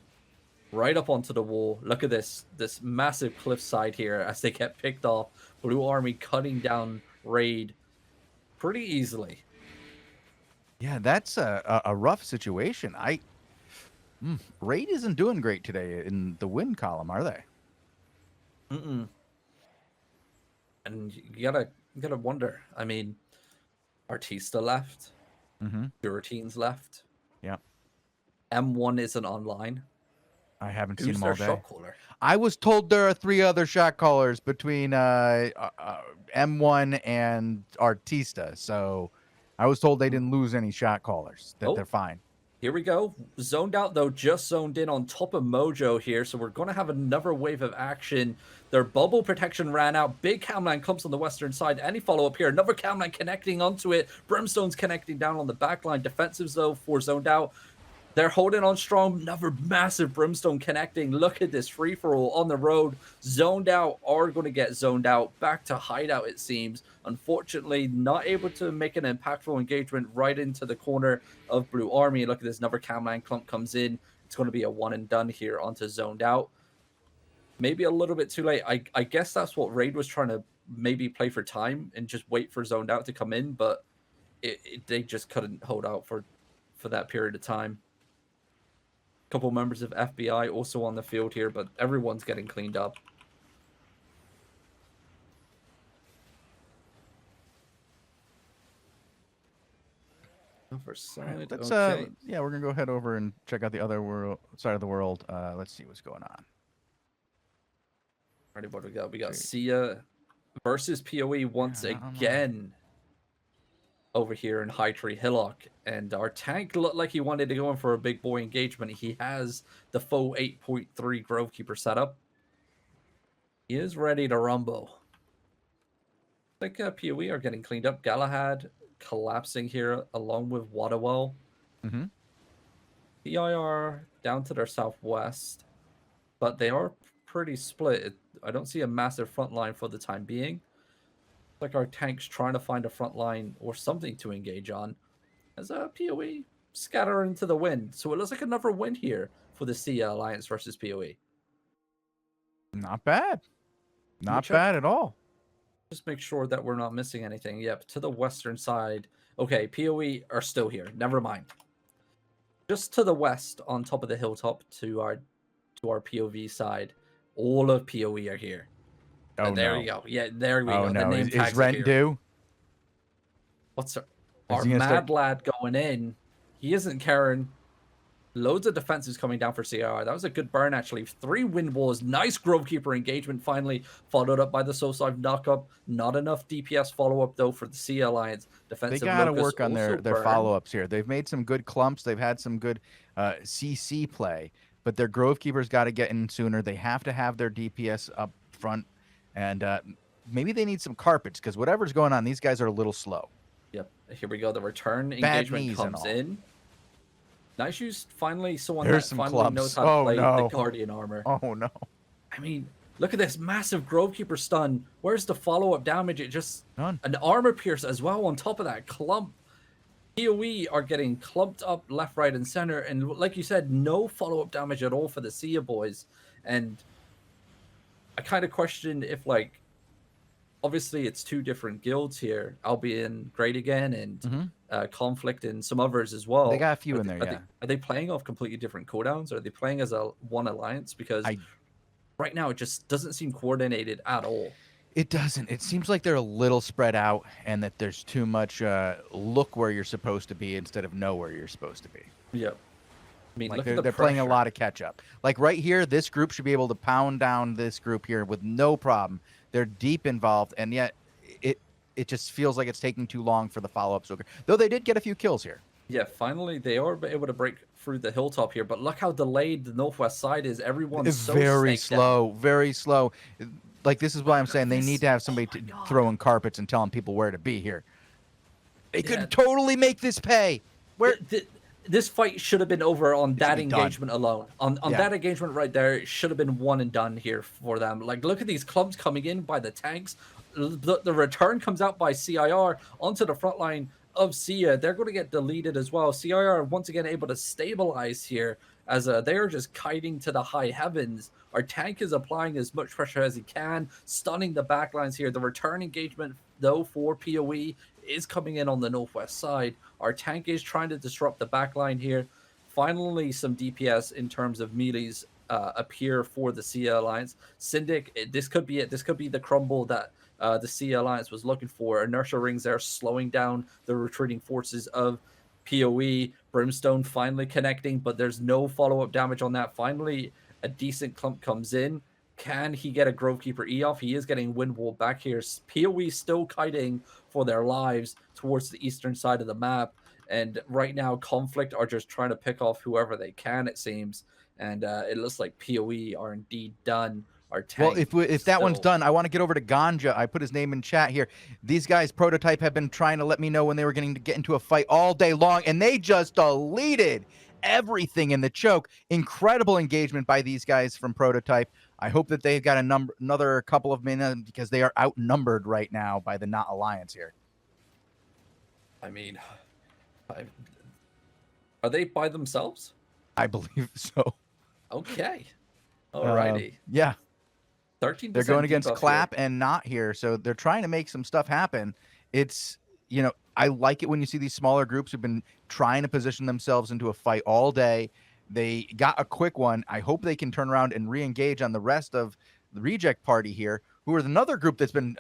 Right up onto the wall. Look at this massive cliffside here as they get picked off. Blue Army cutting down Raid pretty easily. Yeah, that's a rough situation. Raid isn't doing great today in the win column, are they? Mm-mm. And you gotta wonder. I mean, Artista left. Puritines left. Yeah. M1 isn't online. I haven't seen them all day. Shot caller? I was told there are 3 other shot callers between M1 and Artista, so I was told they didn't lose any shot callers. That they're fine. Here we go. Zoned out, though, just zoned in on top of Mojo here. So we're going to have another wave of action. Their bubble protection ran out. Big camline comes on the western side. Any follow-up here? Another camline connecting onto it. Brimstone's connecting down on the back line. Defensives, though, for zoned out. They're holding on strong. Another massive Brimstone connecting. Look at this free-for-all on the road. Zoned out are going to get zoned out. Back to hideout, it seems. Unfortunately, not able to make an impactful engagement right into the corner of Blue Army. Look at this. Another camline clump comes in. It's going to be a one and done here onto zoned out. Maybe a little bit too late. I guess that's what Raid was trying to maybe play for time and just wait for zoned out to come in, but they just couldn't hold out for that period of time. Couple members of FBI also on the field here, but everyone's getting cleaned up. Other side. Let's okay. yeah, we're gonna go head over and check out the other side of the world. Let's see what's going on. Alrighty, what do we got? We got Sia versus PoE once again over here in High Tree Hillock, and our tank looked like he wanted to go in for a big boy engagement. He has the full 8.3 Grovekeeper setup. He is ready to rumble. I think PoE are getting cleaned up. Galahad collapsing here along with Waterwell. PIR down to their southwest, but they are pretty split. I don't see a massive front line for the time being. Like our tanks trying to find a front line or something to engage on as a PoE scatter into the wind. So it looks like another win here for the Sia Alliance versus PoE. Not bad. Not bad at all. Just make sure that we're not missing anything. Yep, to the western side. Okay, PoE are still here. Never mind. Just to the west on top of the hilltop to our POV side. All of PoE are here. Oh, and there you go. Yeah, there we go. No. The name Is rent due? What's our mad lad going in? He isn't caring. Loads of defenses coming down for CR. That was a good burn, actually. 3 wind walls. Nice Grovekeeper engagement finally, followed up by the Soulslive knockup. Not enough DPS follow-up, though, for the C Alliance. They Defensive got to Locust work on also their burned. follow-ups here. They've made some good clumps. They've had some good CC play, but their Grovekeepers got to get in sooner. They have to have their DPS up front, and maybe they need some carpets, because whatever's going on, these guys are a little slow. Yep, here we go. The return Bad engagement knees and comes all. in. Nice use, finally, someone There's that some finally knows clumps. how to Oh, play the no. Guardian armor. Oh, no. I mean, look at this massive Grovekeeper stun. Where's the follow-up damage? It just... None. An armor pierce as well on top of that clump. PoE are getting clumped up left, right, and center. And like you said, no follow-up damage at all for the Sia boys. And I kind of question if, like... Obviously, it's 2 different guilds here. Albion Great Again and Conflict and some others as well. They got a few Are in they- there, are yeah. Are they playing off completely different cooldowns? Are they playing as one alliance? Because right now it just doesn't seem coordinated at all. It doesn't. It seems like they're a little spread out, and that there's too much look where you're supposed to be instead of know where you're supposed to be. Yep. I mean, Like look at the they're playing a pressure. lot of catch up. Like right here, this group should be able to pound down this group here with no problem. They're deep involved, and yet it just feels like it's taking too long for the follow-up. Though they did get a few kills here. Yeah, finally they are able to break through the hilltop here, but look how delayed the northwest side is. Everyone's so Very snaked down. slow, very slow. Like this is why I'm saying they this. need to have somebody Oh my God. throwing carpets and telling people where to be here. They Yeah. could totally make this pay. Where This fight should have been over on that be done. engagement alone. On Yeah. that engagement right there, it should have been one and done here for them. Like, look at these clumps coming in by the tanks. The return comes out by CIR onto the front line of Sia. They're going to get deleted as well. CIR once again able to stabilize here as they are just kiting to the high heavens. Our tank is applying as much pressure as he can, stunning the backlines here. The return engagement, though, for PoE is coming in on the northwest side. Our tank is trying to disrupt the backline here. Finally, some DPS in terms of melees appear for the Sia Alliance. Syndic, this could be it. This could be the crumble that the Sia Alliance was looking for. Inertia rings there, slowing down the retreating forces of PoE. Brimstone finally connecting, but there's no follow-up damage on that. Finally, a decent clump comes in. Can he get a Grovekeeper E off? He is getting Windwall back here. PoE still kiting for their lives towards the eastern side of the map. And right now, Conflict are just trying to pick off whoever they can, it seems. And it looks like PoE are indeed done. Our tank Well, if that one's done, I want to get over to Ganja. I put his name in chat here. These guys, Prototype, have been trying to let me know when they were getting to get into a fight all day long, and they just deleted everything in the choke. Incredible engagement by these guys from Prototype. I hope that they've got another couple of minutes, because they are outnumbered right now by the Not Alliance here. I mean, are they by themselves? I believe so. Okay. Alrighty. Yeah. 13%. They're going against debuff Clap here. and Not here, so they're trying to make some stuff happen. It's, I like it when you see these smaller groups who've been trying to position themselves into a fight all day. They got a quick one. I hope they can turn around and re-engage on the rest of the Reject Party here, who are another group that's been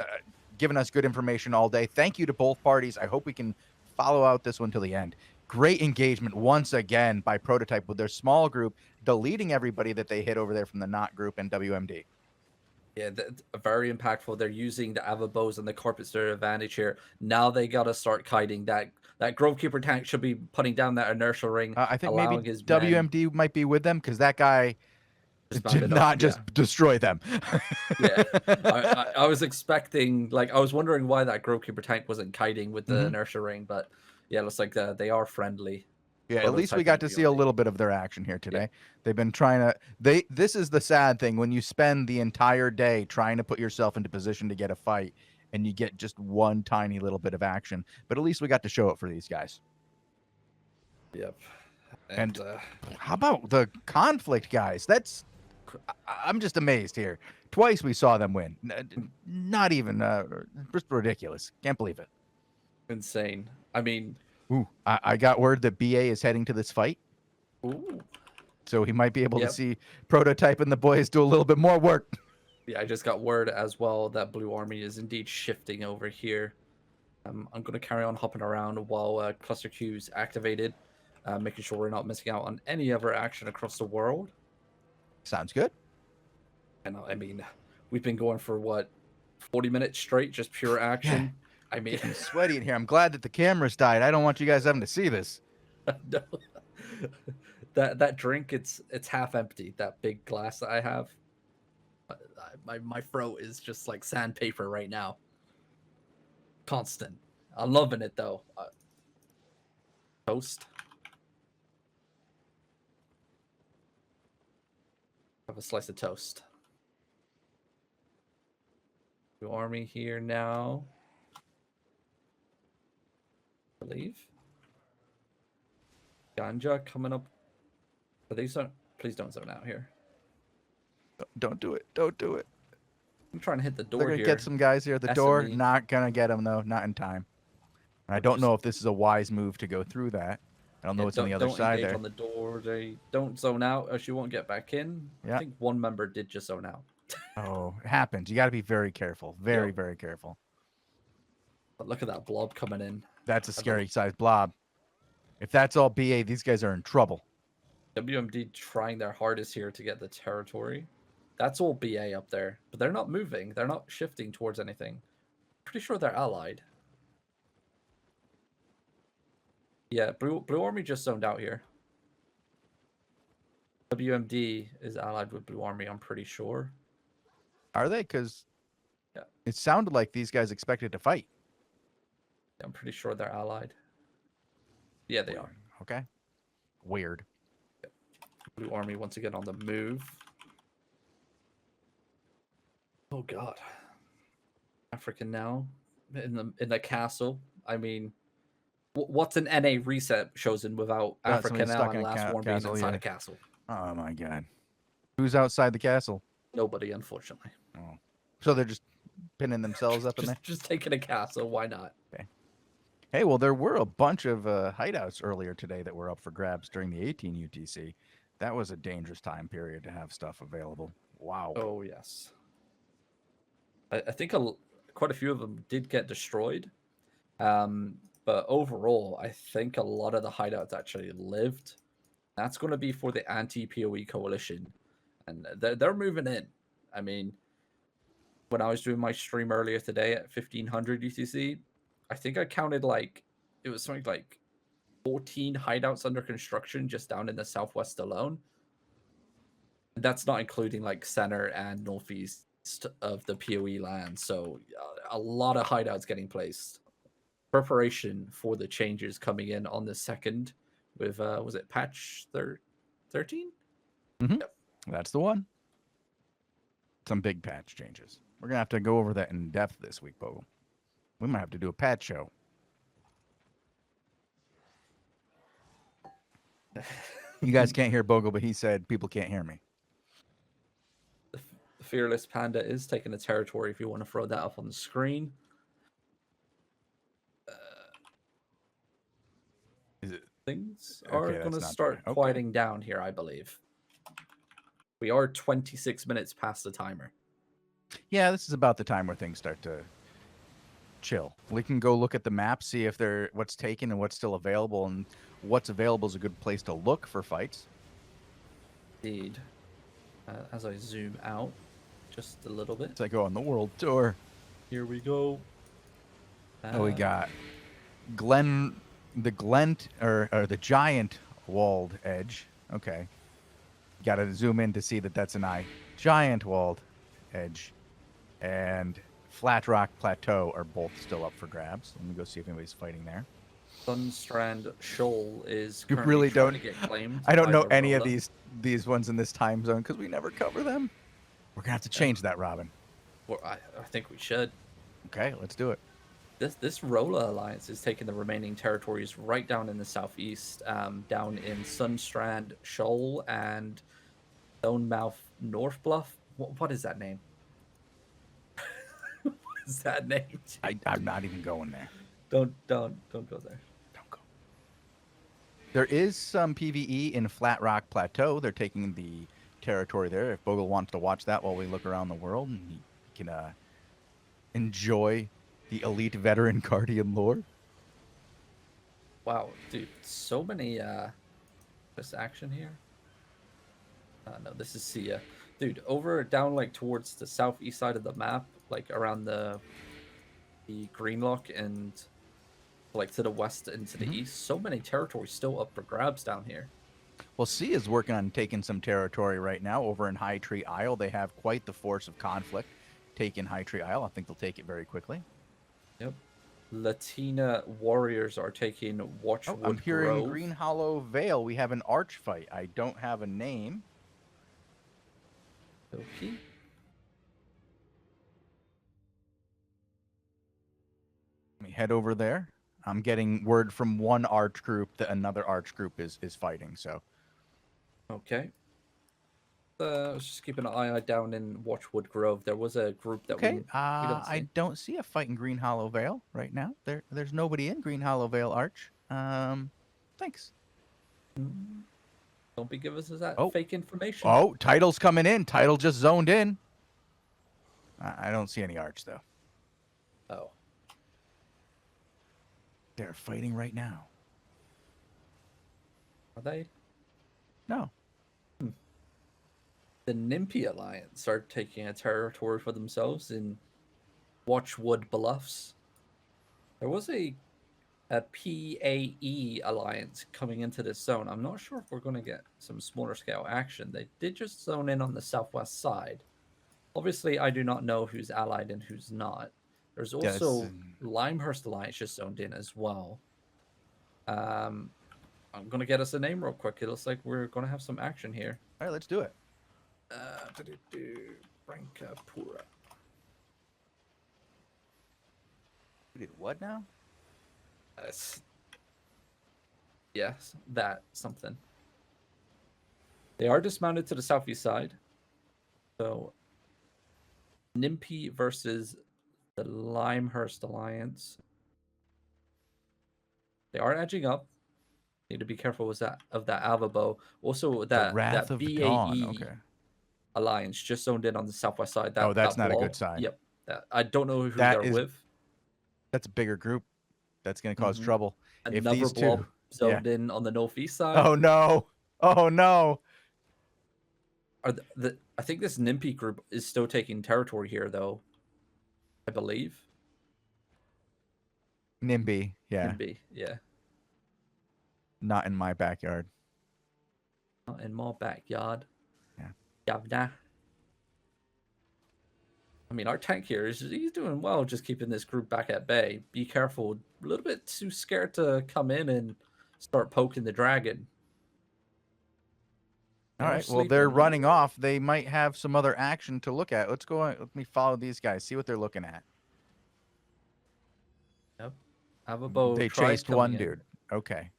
giving us good information all day. Thank you to both parties. I hope we can follow out this one till the end. Great engagement once again by Prototype with their small group, deleting everybody that they hit over there from the Not group and WMD. Yeah, very impactful. They're using the Ava bows and the carpets to their advantage here. Now they got to start kiting. That Grovekeeper tank should be putting down that inertial ring. I think maybe allowing his men- WMD might be with them, because that guy Just did bounded not up, just destroy them. Yeah, I was expecting, I was wondering why that Grovekeeper tank wasn't kiting with the inertia ring, but yeah, it looks like they are friendly. Yeah, at least we Prototype got and to see a WMD. little bit of their action here today. They've been trying to this is the sad thing, when you spend the entire day trying to put yourself into position to get a fight and you get just one tiny little bit of action. But at least we got to show it for these guys. Yep. And how about the Conflict guys? I'm just amazed here. Twice we saw them win. Not even just ridiculous. Can't believe it. Insane. I mean, Ooh, I got word that BA is heading to this fight, ooh. so he might be able to Yep. see Prototype and the boys do a little bit more work. Yeah, I just got word as well that Blue Army is indeed shifting over here. I'm going to carry on hopping around while Cluster Q's activated. making sure we're not missing out on any other action across the world. Sounds good. And I mean, we've been going for what, 40 minutes straight, just pure action. I mean, Getting sweaty in here. I'm glad that the cameras died. I don't want you guys having to see this. no. that drink, it's half empty. That big glass that I have. My throat is just like sandpaper right now. Constant. I'm loving it though. Toast. Have a slice of toast. New army here now. I believe. Ganja coming up. Are they zone? Please don't zone out here. Don't do it. Don't do it. I'm trying to hit the door They're gonna here. get some guys here at the door. SME. Not gonna get them though. Not in time. And I don't know if this is a wise move to go through that. I don't know what's on the other side engage there. on the door. They don't zone out, or she won't get back in. Yeah. I think one member did just zone out. Oh, it happens. You got to be very careful. Very, Yep. very careful. But look at that blob coming in. That's a scary sized blob. If that's all BA, these guys are in trouble. WMD trying their hardest here to get the territory. That's all BA up there, but they're not moving. They're not shifting towards anything. Pretty sure they're allied. Yeah, Blue Army just zoned out here. WMD is allied with Blue Army, I'm pretty sure. Are they? Because yeah, it sounded like these guys expected to fight. Yeah, I'm pretty sure they're allied. Yeah, they are. Okay. Weird. Yep. Blue Army once again on the move. Oh God. African now in the castle. I mean, what's an NA reset Shozen without Africa now and last one being inside a castle? Oh my God. Who's outside the castle? Nobody, unfortunately. Oh. So they're just pinning themselves up in there? Just taking a castle. Why not? Okay. Hey, well, there were a bunch of hideouts earlier today that were up for grabs during the 18 UTC. That was a dangerous time period to have stuff available. Wow. Oh, yes. I think quite a few of them did get destroyed. But overall, I think a lot of the hideouts actually lived. That's going to be for the anti-PoE coalition. And they're moving in. I mean, when I was doing my stream earlier today at 1500 UTC, I think I counted it was something like 14 hideouts under construction just down in the southwest alone. That's not including center and northeast of the PoE land. So a lot of hideouts getting placed. Preparation for the changes coming in on the 2nd with, was it patch 13? Mm-hmm. Yep. That's the one. Some big patch changes. We're going to have to go over that in depth this week, Bogul. We might have to do a patch show. You guys can't hear Bogul, but he said people can't hear me. The Fearless Panda is taking the territory if you want to throw that up on the screen. Things are going to start quieting down here, I believe. We are 26 minutes past the timer. Yeah, this is about the time where things start to chill. We can go look at the map, see if what's taken and what's still available, and what's available is a good place to look for fights. Indeed. As I zoom out just a little bit. As I go on the world tour. Here we go. We got the giant walled edge. Okay. Got to zoom in to see that that's an eye. Giant walled edge and Flat Rock Plateau are both still up for grabs. Let me go see if anybody's fighting there. Sunstrand Shoal is you really don't to get claimed. I don't know any of these ones in this time zone because we never cover them. We're gonna have to change that, Robin. Well, I think we should. Okay, let's do it. This Rolla Alliance is taking the remaining territories right down in the southeast, down in Sunstrand Shoal and Stonemouth North Bluff. What is that name? What is that name? I'm not even going there. Don't go there. Don't go. There is some PvE in Flat Rock Plateau. They're taking the territory there. If Bogul wants to watch that while we look around the world, and he can enjoy the elite veteran guardian lore. Wow, dude, so many this action here. No, this is Sia. Dude, over down like towards the southeast side of the map, like around the green lock and like to the west and to the east, so many territories still up for grabs down here. Well, C is working on taking some territory right now over in High Tree Isle. They have quite the force of conflict taking High Tree Isle. I think they'll take it very quickly. Yep. Latina warriors are taking Watchwood I'm hearing Grove. Green Hollow Vale. We have an arch fight. I don't have a name. Okay. Let me head over there. I'm getting word from one arch group that another arch group is fighting. So, okay. Let's just keep an eye out down in Watchwood Grove. There was a group that we don't see. I don't see a fight in Green Hollow Vale right now. There's nobody in Green Hollow Vale Arch. Thanks. Don't be giving us that fake information. Oh, title's coming in. Title just zoned in. I don't see any arch though. Oh. They're fighting right now. Are they? No. The Nimpi Alliance are taking a territory for themselves in Watchwood Bluffs. There was a PAE Alliance coming into this zone. I'm not sure if we're going to get some smaller scale action. They did just zone in on the southwest side. Obviously, I do not know who's allied and who's not. There's also Limehurst Alliance just zoned in as well. I'm going to get us a name real quick. It looks like we're going to have some action here. All right, let's do it. Brankapura. We did what now? Yes, that something. They are dismounted to the southeast side. So, Nimpi versus the Limehurst Alliance. They are edging up. Need to be careful with that Alva bow. Also, that BAE Alliance just zoned in on the southwest side. That's not a good sign. Yep. I don't know who they're with. That's a bigger group. That's going to cause trouble. If these two zoned in on the northeast side. Oh no! Oh no! I think this Nimpi group is still taking territory here, though. I believe. NIMBY, yeah. NIMBY, yeah. Not in my backyard. Not in my backyard. Yeah. Yavna. I mean, our tank here he's doing well, just keeping this group back at bay. Be careful. A little bit too scared to come in and start poking the dragon. All right. Well, they're running off. They might have some other action to look at. Let's go. Let me follow these guys. See what they're looking at. Yep. Have a bow. They chased one dude. Okay.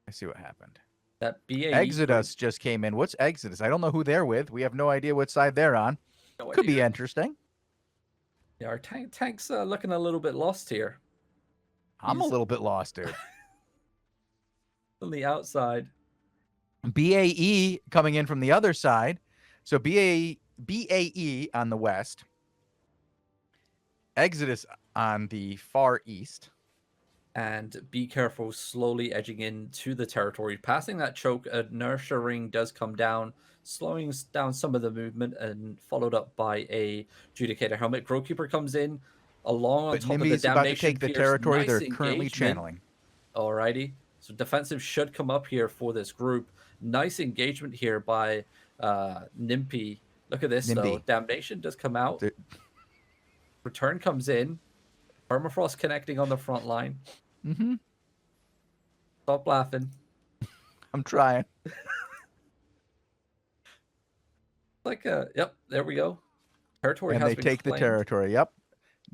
I see what happened. That BAE Exodus just came in. What's Exodus? I don't know who they're with. We have no idea what side they're on. Could be interesting. Yeah, our tank's looking a little bit lost here. I'm a little bit lost, dude. On the outside. BAE coming in from the other side. So BAE on the west. Exodus on the far east. And be careful, slowly edging into the territory. Passing that choke, inertia ring does come down, slowing down some of the movement, and followed up by a Judicator helmet. Growkeeper comes in along on top of the Damnation about to take the territory nice they're currently channeling. Alrighty. So defensive should come up here for this group. Nice engagement here by Nimpi. Look at this, though. Damnation does come out. Return comes in. Permafrost connecting on the front line. Mm-hmm. Stop laughing. I'm trying. Yep, there we go. Territory and has they been take claimed. The territory. Yep.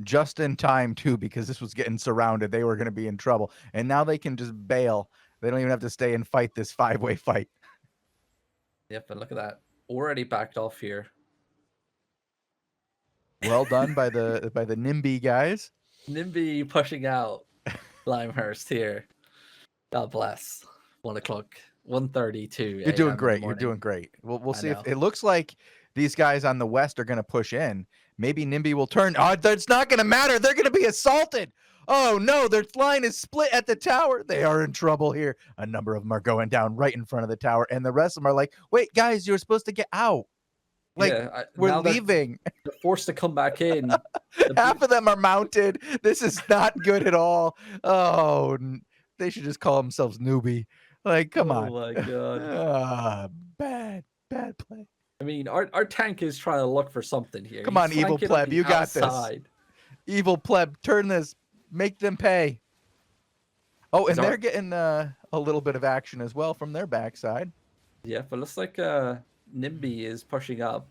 Just in time, too, because this was getting surrounded. They were going to be in trouble. And now they can just bail. They don't even have to stay and fight this 5-way fight. Yep, and look at that. Already backed off here. Well done by the NIMBY guys. NIMBY pushing out Limehurst here. God bless. 1 o'clock, 1:32. You're doing great. You're doing great. We'll see if it looks like these guys on the west are going to push in. Maybe NIMBY will turn. Oh, it's not going to matter. They're going to be assaulted. Oh no, their line is split at the tower. They are in trouble here. A number of them are going down right in front of the tower, and the rest of them are like, wait, guys, you're supposed to get out. Like, Yeah, we're now leaving. they're forced to come back in. Half of them are mounted. This is not good at all. Oh, they should just call themselves newbie. Like, come on. Oh my god. Bad play. I mean, our tank is trying to look for something here. Come He's on, evil flanking on pleb, the you got this. outside. Evil pleb, turn this. Make them pay. Oh, and Is our- they're getting a little bit of action as well from their backside. Yeah, but looks like Nimby is pushing up.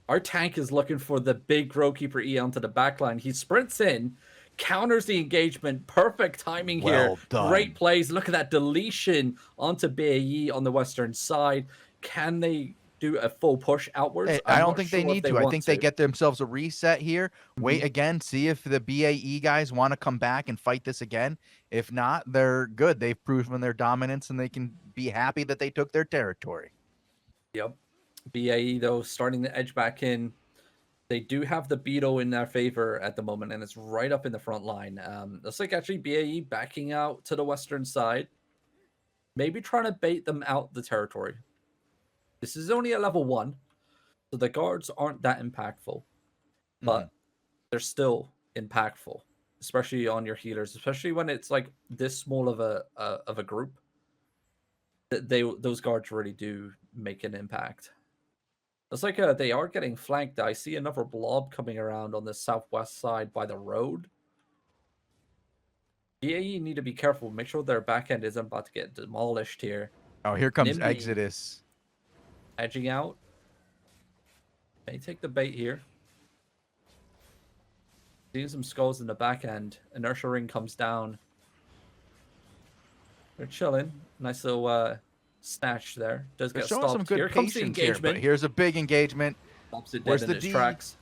Our tank is looking for the big Growkeeper E onto the backline. He sprints in, counters the engagement. Perfect timing here. Well done. Great plays. Look at that deletion onto BAE on the western side. Can they do a full push outwards? Hey, I'm I don't not think sure they if need to. I want think they get themselves a reset here. Wait again, see if the BAE guys want to come back and fight this again. If not, they're good. They've proven their dominance, and they can be happy that they took their territory. Yep. BAE, though, starting to edge back in. They do have the Beetle in their favor at the moment, and it's right up in the front line. Looks like actually BAE backing out to the western side. Maybe trying to bait them out the territory. This is only at level 1, so the guards aren't that impactful. But they're still impactful, especially on your healers, especially when it's like this small of a group. Those guards really do make an impact. Looks like they are getting flanked. I see another blob coming around on the southwest side by the road. BAE need to be careful. Make sure their back end isn't about to get demolished here. Oh, here comes Nimby Exodus. Edging out. May take the bait here. Seeing some skulls in the back end. Inertia ring comes down. They're chilling. Nice little snatch there. Does They're get showing stopped. some good Here comes the patience here, engagement. but here's a big engagement. Stops it Where's dead in the its D? tracks.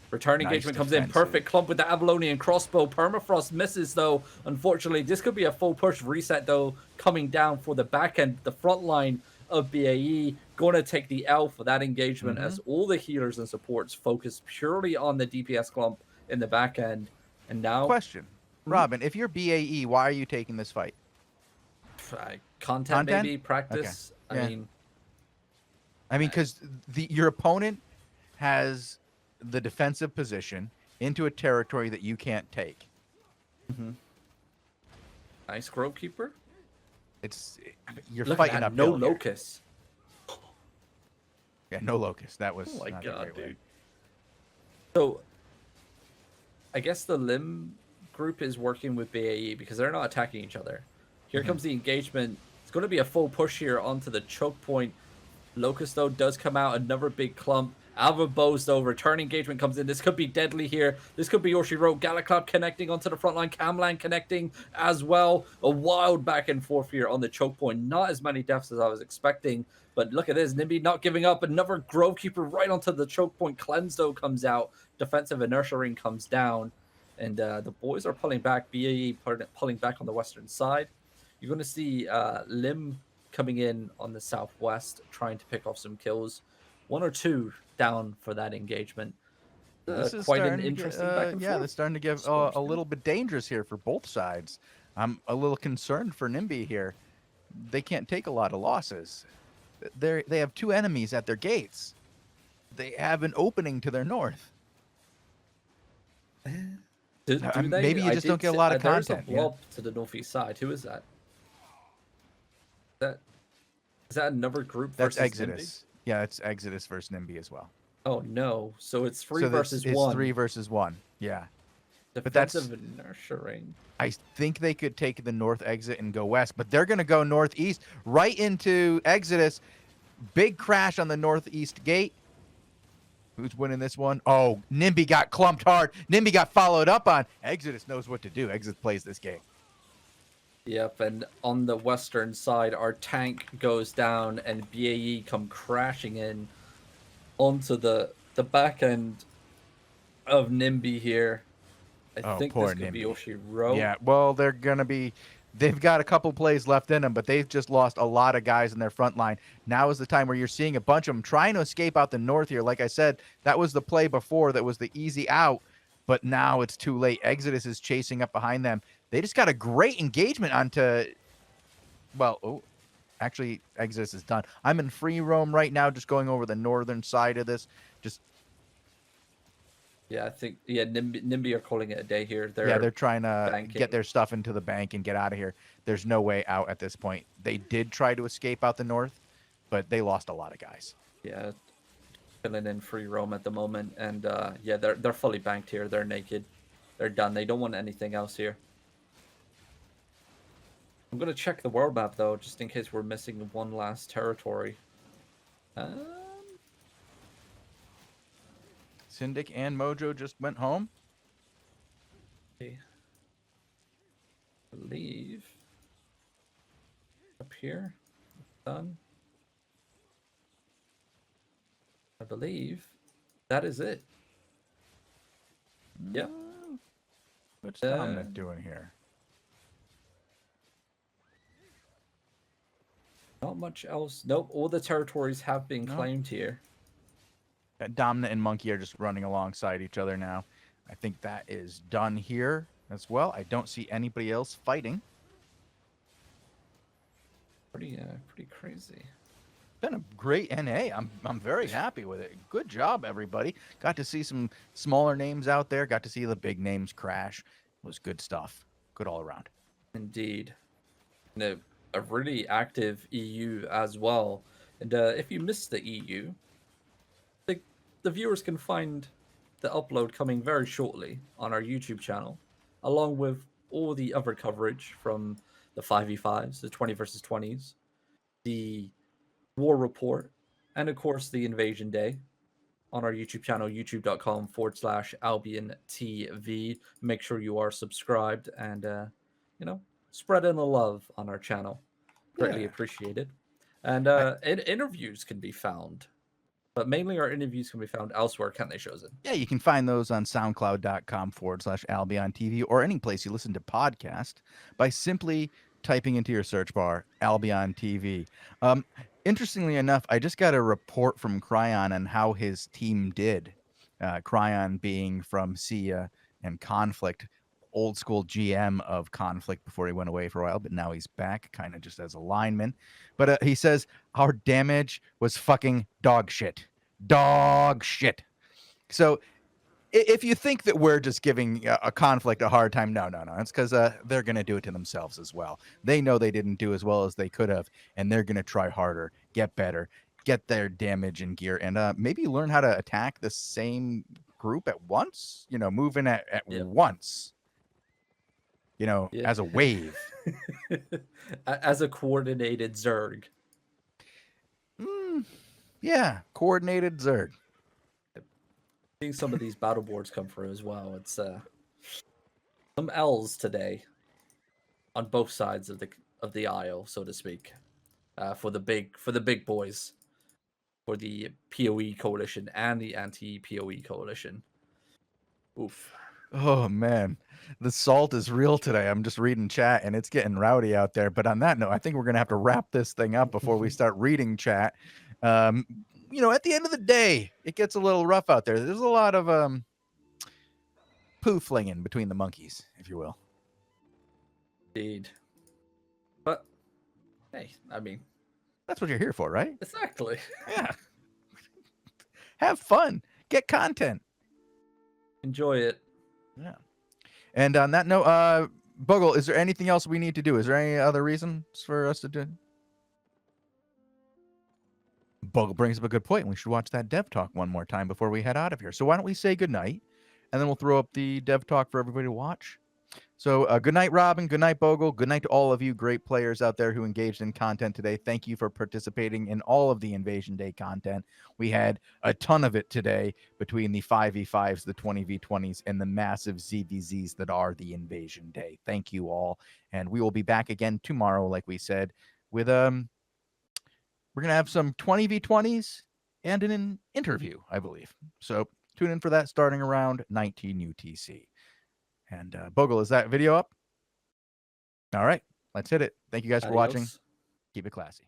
Return Nice engagement comes in. defensive. Perfect clump with the Avalonian crossbow. Permafrost misses, though. Unfortunately, this could be a full push reset, though, coming down for the back end. The front line of BAE going to take the L for that engagement as all the healers and supports focus purely on the DPS clump in the back end. And now... Question. Robin, if you're BAE, why are you taking this fight? Content, maybe? Practice? Okay. Yeah. I mean, because your opponent has the defensive position into a territory that you can't take. nice Growkeeper. You're Look fighting at that, uphill no here. locus. Yeah, no locust. That was Oh my not a god, great way. dude. So, I guess the Lim group is working with BAE because they're not attacking each other. Here comes the engagement. It's going to be a full push here onto the choke point. Locust, though, does come out. Another big clump. Alva Bows, though, return engagement comes in. This could be deadly here. This could be Yoshiro. Galaclap connecting onto the front line. Camlan connecting as well. A wild back and forth here on the choke point. Not as many deaths as I was expecting. But look at this. Nimby not giving up. Another Grovekeeper right onto the choke point. Cleanse, though, comes out. Defensive inertia ring comes down. And the boys are pulling back. BAE pulling back on the western side. You're going to see Lim coming in on the southwest, trying to pick off some kills. 1 or 2 down for that engagement. This is quite an starting to interesting get, back and yeah, forth. they're starting to get a little bit dangerous here for both sides. I'm a little concerned for Nimby here. They can't take a lot of losses. They have 2 enemies at their gates. They have an opening to their north. Maybe you just don't get a lot of content. There's a blob to the northeast side. Who is that? Is that another group That's versus Exodus. Nimby? Yeah, it's Exodus versus Nimby as well. Oh no! So it's 3 So versus it's 1. 3 versus 1. Yeah. Defensive inertia ring. I think they could take the north exit and go west, but they're going to go northeast right into Exodus. Big crash on the northeast gate. Who's winning this one? Oh, Nimby got clumped hard. Nimby got followed up on. Exodus knows what to do. Exodus plays this game. Yep, and on the western side, our tank goes down, and BAE come crashing in onto the back end of Nimby here. I think this could be Oshiro. Yeah, well, they've got a couple plays left in them, but they've just lost a lot of guys in their front line. Now is the time where you're seeing a bunch of them trying to escape out the north here. Like I said, that was the play before that was the easy out. but now it's too late. Exodus is chasing up behind them. They just got a great engagement onto, well, oh, actually, Exodus is done. I'm in free roam right now, just going over the northern side of this. Just Yeah, I think NIMBY are calling it a day here. they're trying to banking. get their stuff into the bank and get out of here. There's no way out at this point. They did try to escape out the north, but they lost a lot of guys. Yeah, filling in free roam at the moment, and yeah, they're fully banked here. They're naked. They're done. They don't want anything else here. I'm gonna check the world map though, just in case we're missing one last territory. Syndic and Mojo just went home. I believe up here, done. I believe that is it. Yep. What's Dominic doing here? Not much else. Nope. All the territories have been claimed here. Domina and Monkey are just running alongside each other now. I think that is done here as well. I don't see anybody else fighting. Pretty crazy. Been a great NA. I'm very happy with it. Good job, everybody. Got to see some smaller names out there. Got to see the big names crash. It was good stuff. Good all around. Indeed. And a really active EU as well. And if you missed the EU, the viewers can find the upload coming very shortly on our YouTube channel, along with all the other coverage from the 5v5s, the 20 versus 20s, the war report, and of course the invasion day on our YouTube channel, youtube.com/AlbionTV. Make sure you are subscribed and, spread in the love on our channel. Greatly appreciated. And interviews can be found. But mainly our interviews can be found elsewhere, can't they, Shozen? Yeah, you can find those on soundcloud.com/AlbionTV or any place you listen to podcast by simply typing into your search bar Albion TV. Interestingly enough, I just got a report from Cryon on how his team did. Cryon being from Sia and Conflict, old school GM of Conflict before he went away for a while, but now he's back kind of just as a lineman. But he says our damage was fucking dog shit. Dog shit. So if you think that we're just giving a Conflict a hard time, no. It's because they're going to do it to themselves as well. They know they didn't do as well as they could have, and they're going to try harder, get better, get their damage and gear, and maybe learn how to attack the same group at once, move in at once. As a wave. As a coordinated Zerg. Yeah, coordinated Zerg. Seeing some of these battle boards come through as well. It's some L's today on both sides of the aisle, so to speak, for the big boys, for the PoE coalition and the anti-PoE coalition. Oof. Oh man, the salt is real today. I'm just reading chat and it's getting rowdy out there. But on that note, I think we're gonna have to wrap this thing up before we start reading chat. At the end of the day, it gets a little rough out there. There's a lot of poo flinging between the monkeys, if you will. Indeed. But hey, I mean, that's what you're here for, right? Exactly. Yeah. Have fun. Get content. Enjoy it. Yeah. And on that note, Bogul, is there anything else we need to do? Is there any other reasons for us to do? Bogul brings up a good point, and we should watch that dev talk one more time before we head out of here. So why don't we say goodnight, and then we'll throw up the dev talk for everybody to watch. So good night, Robin. Good night, Bogul. Good night to all of you great players out there who engaged in content today. Thank you for participating in all of the Invasion Day content. We had a ton of it today between the 5v5s, the 20v20s, and the massive ZVZs that are the Invasion Day. Thank you all. And we will be back again tomorrow, like we said, with we're going to have some 20v20s and an interview, I believe. So tune in for that starting around 19 UTC. And Bogul, is that video up? All right, let's hit it. Thank you guys for watching. Keep it classy.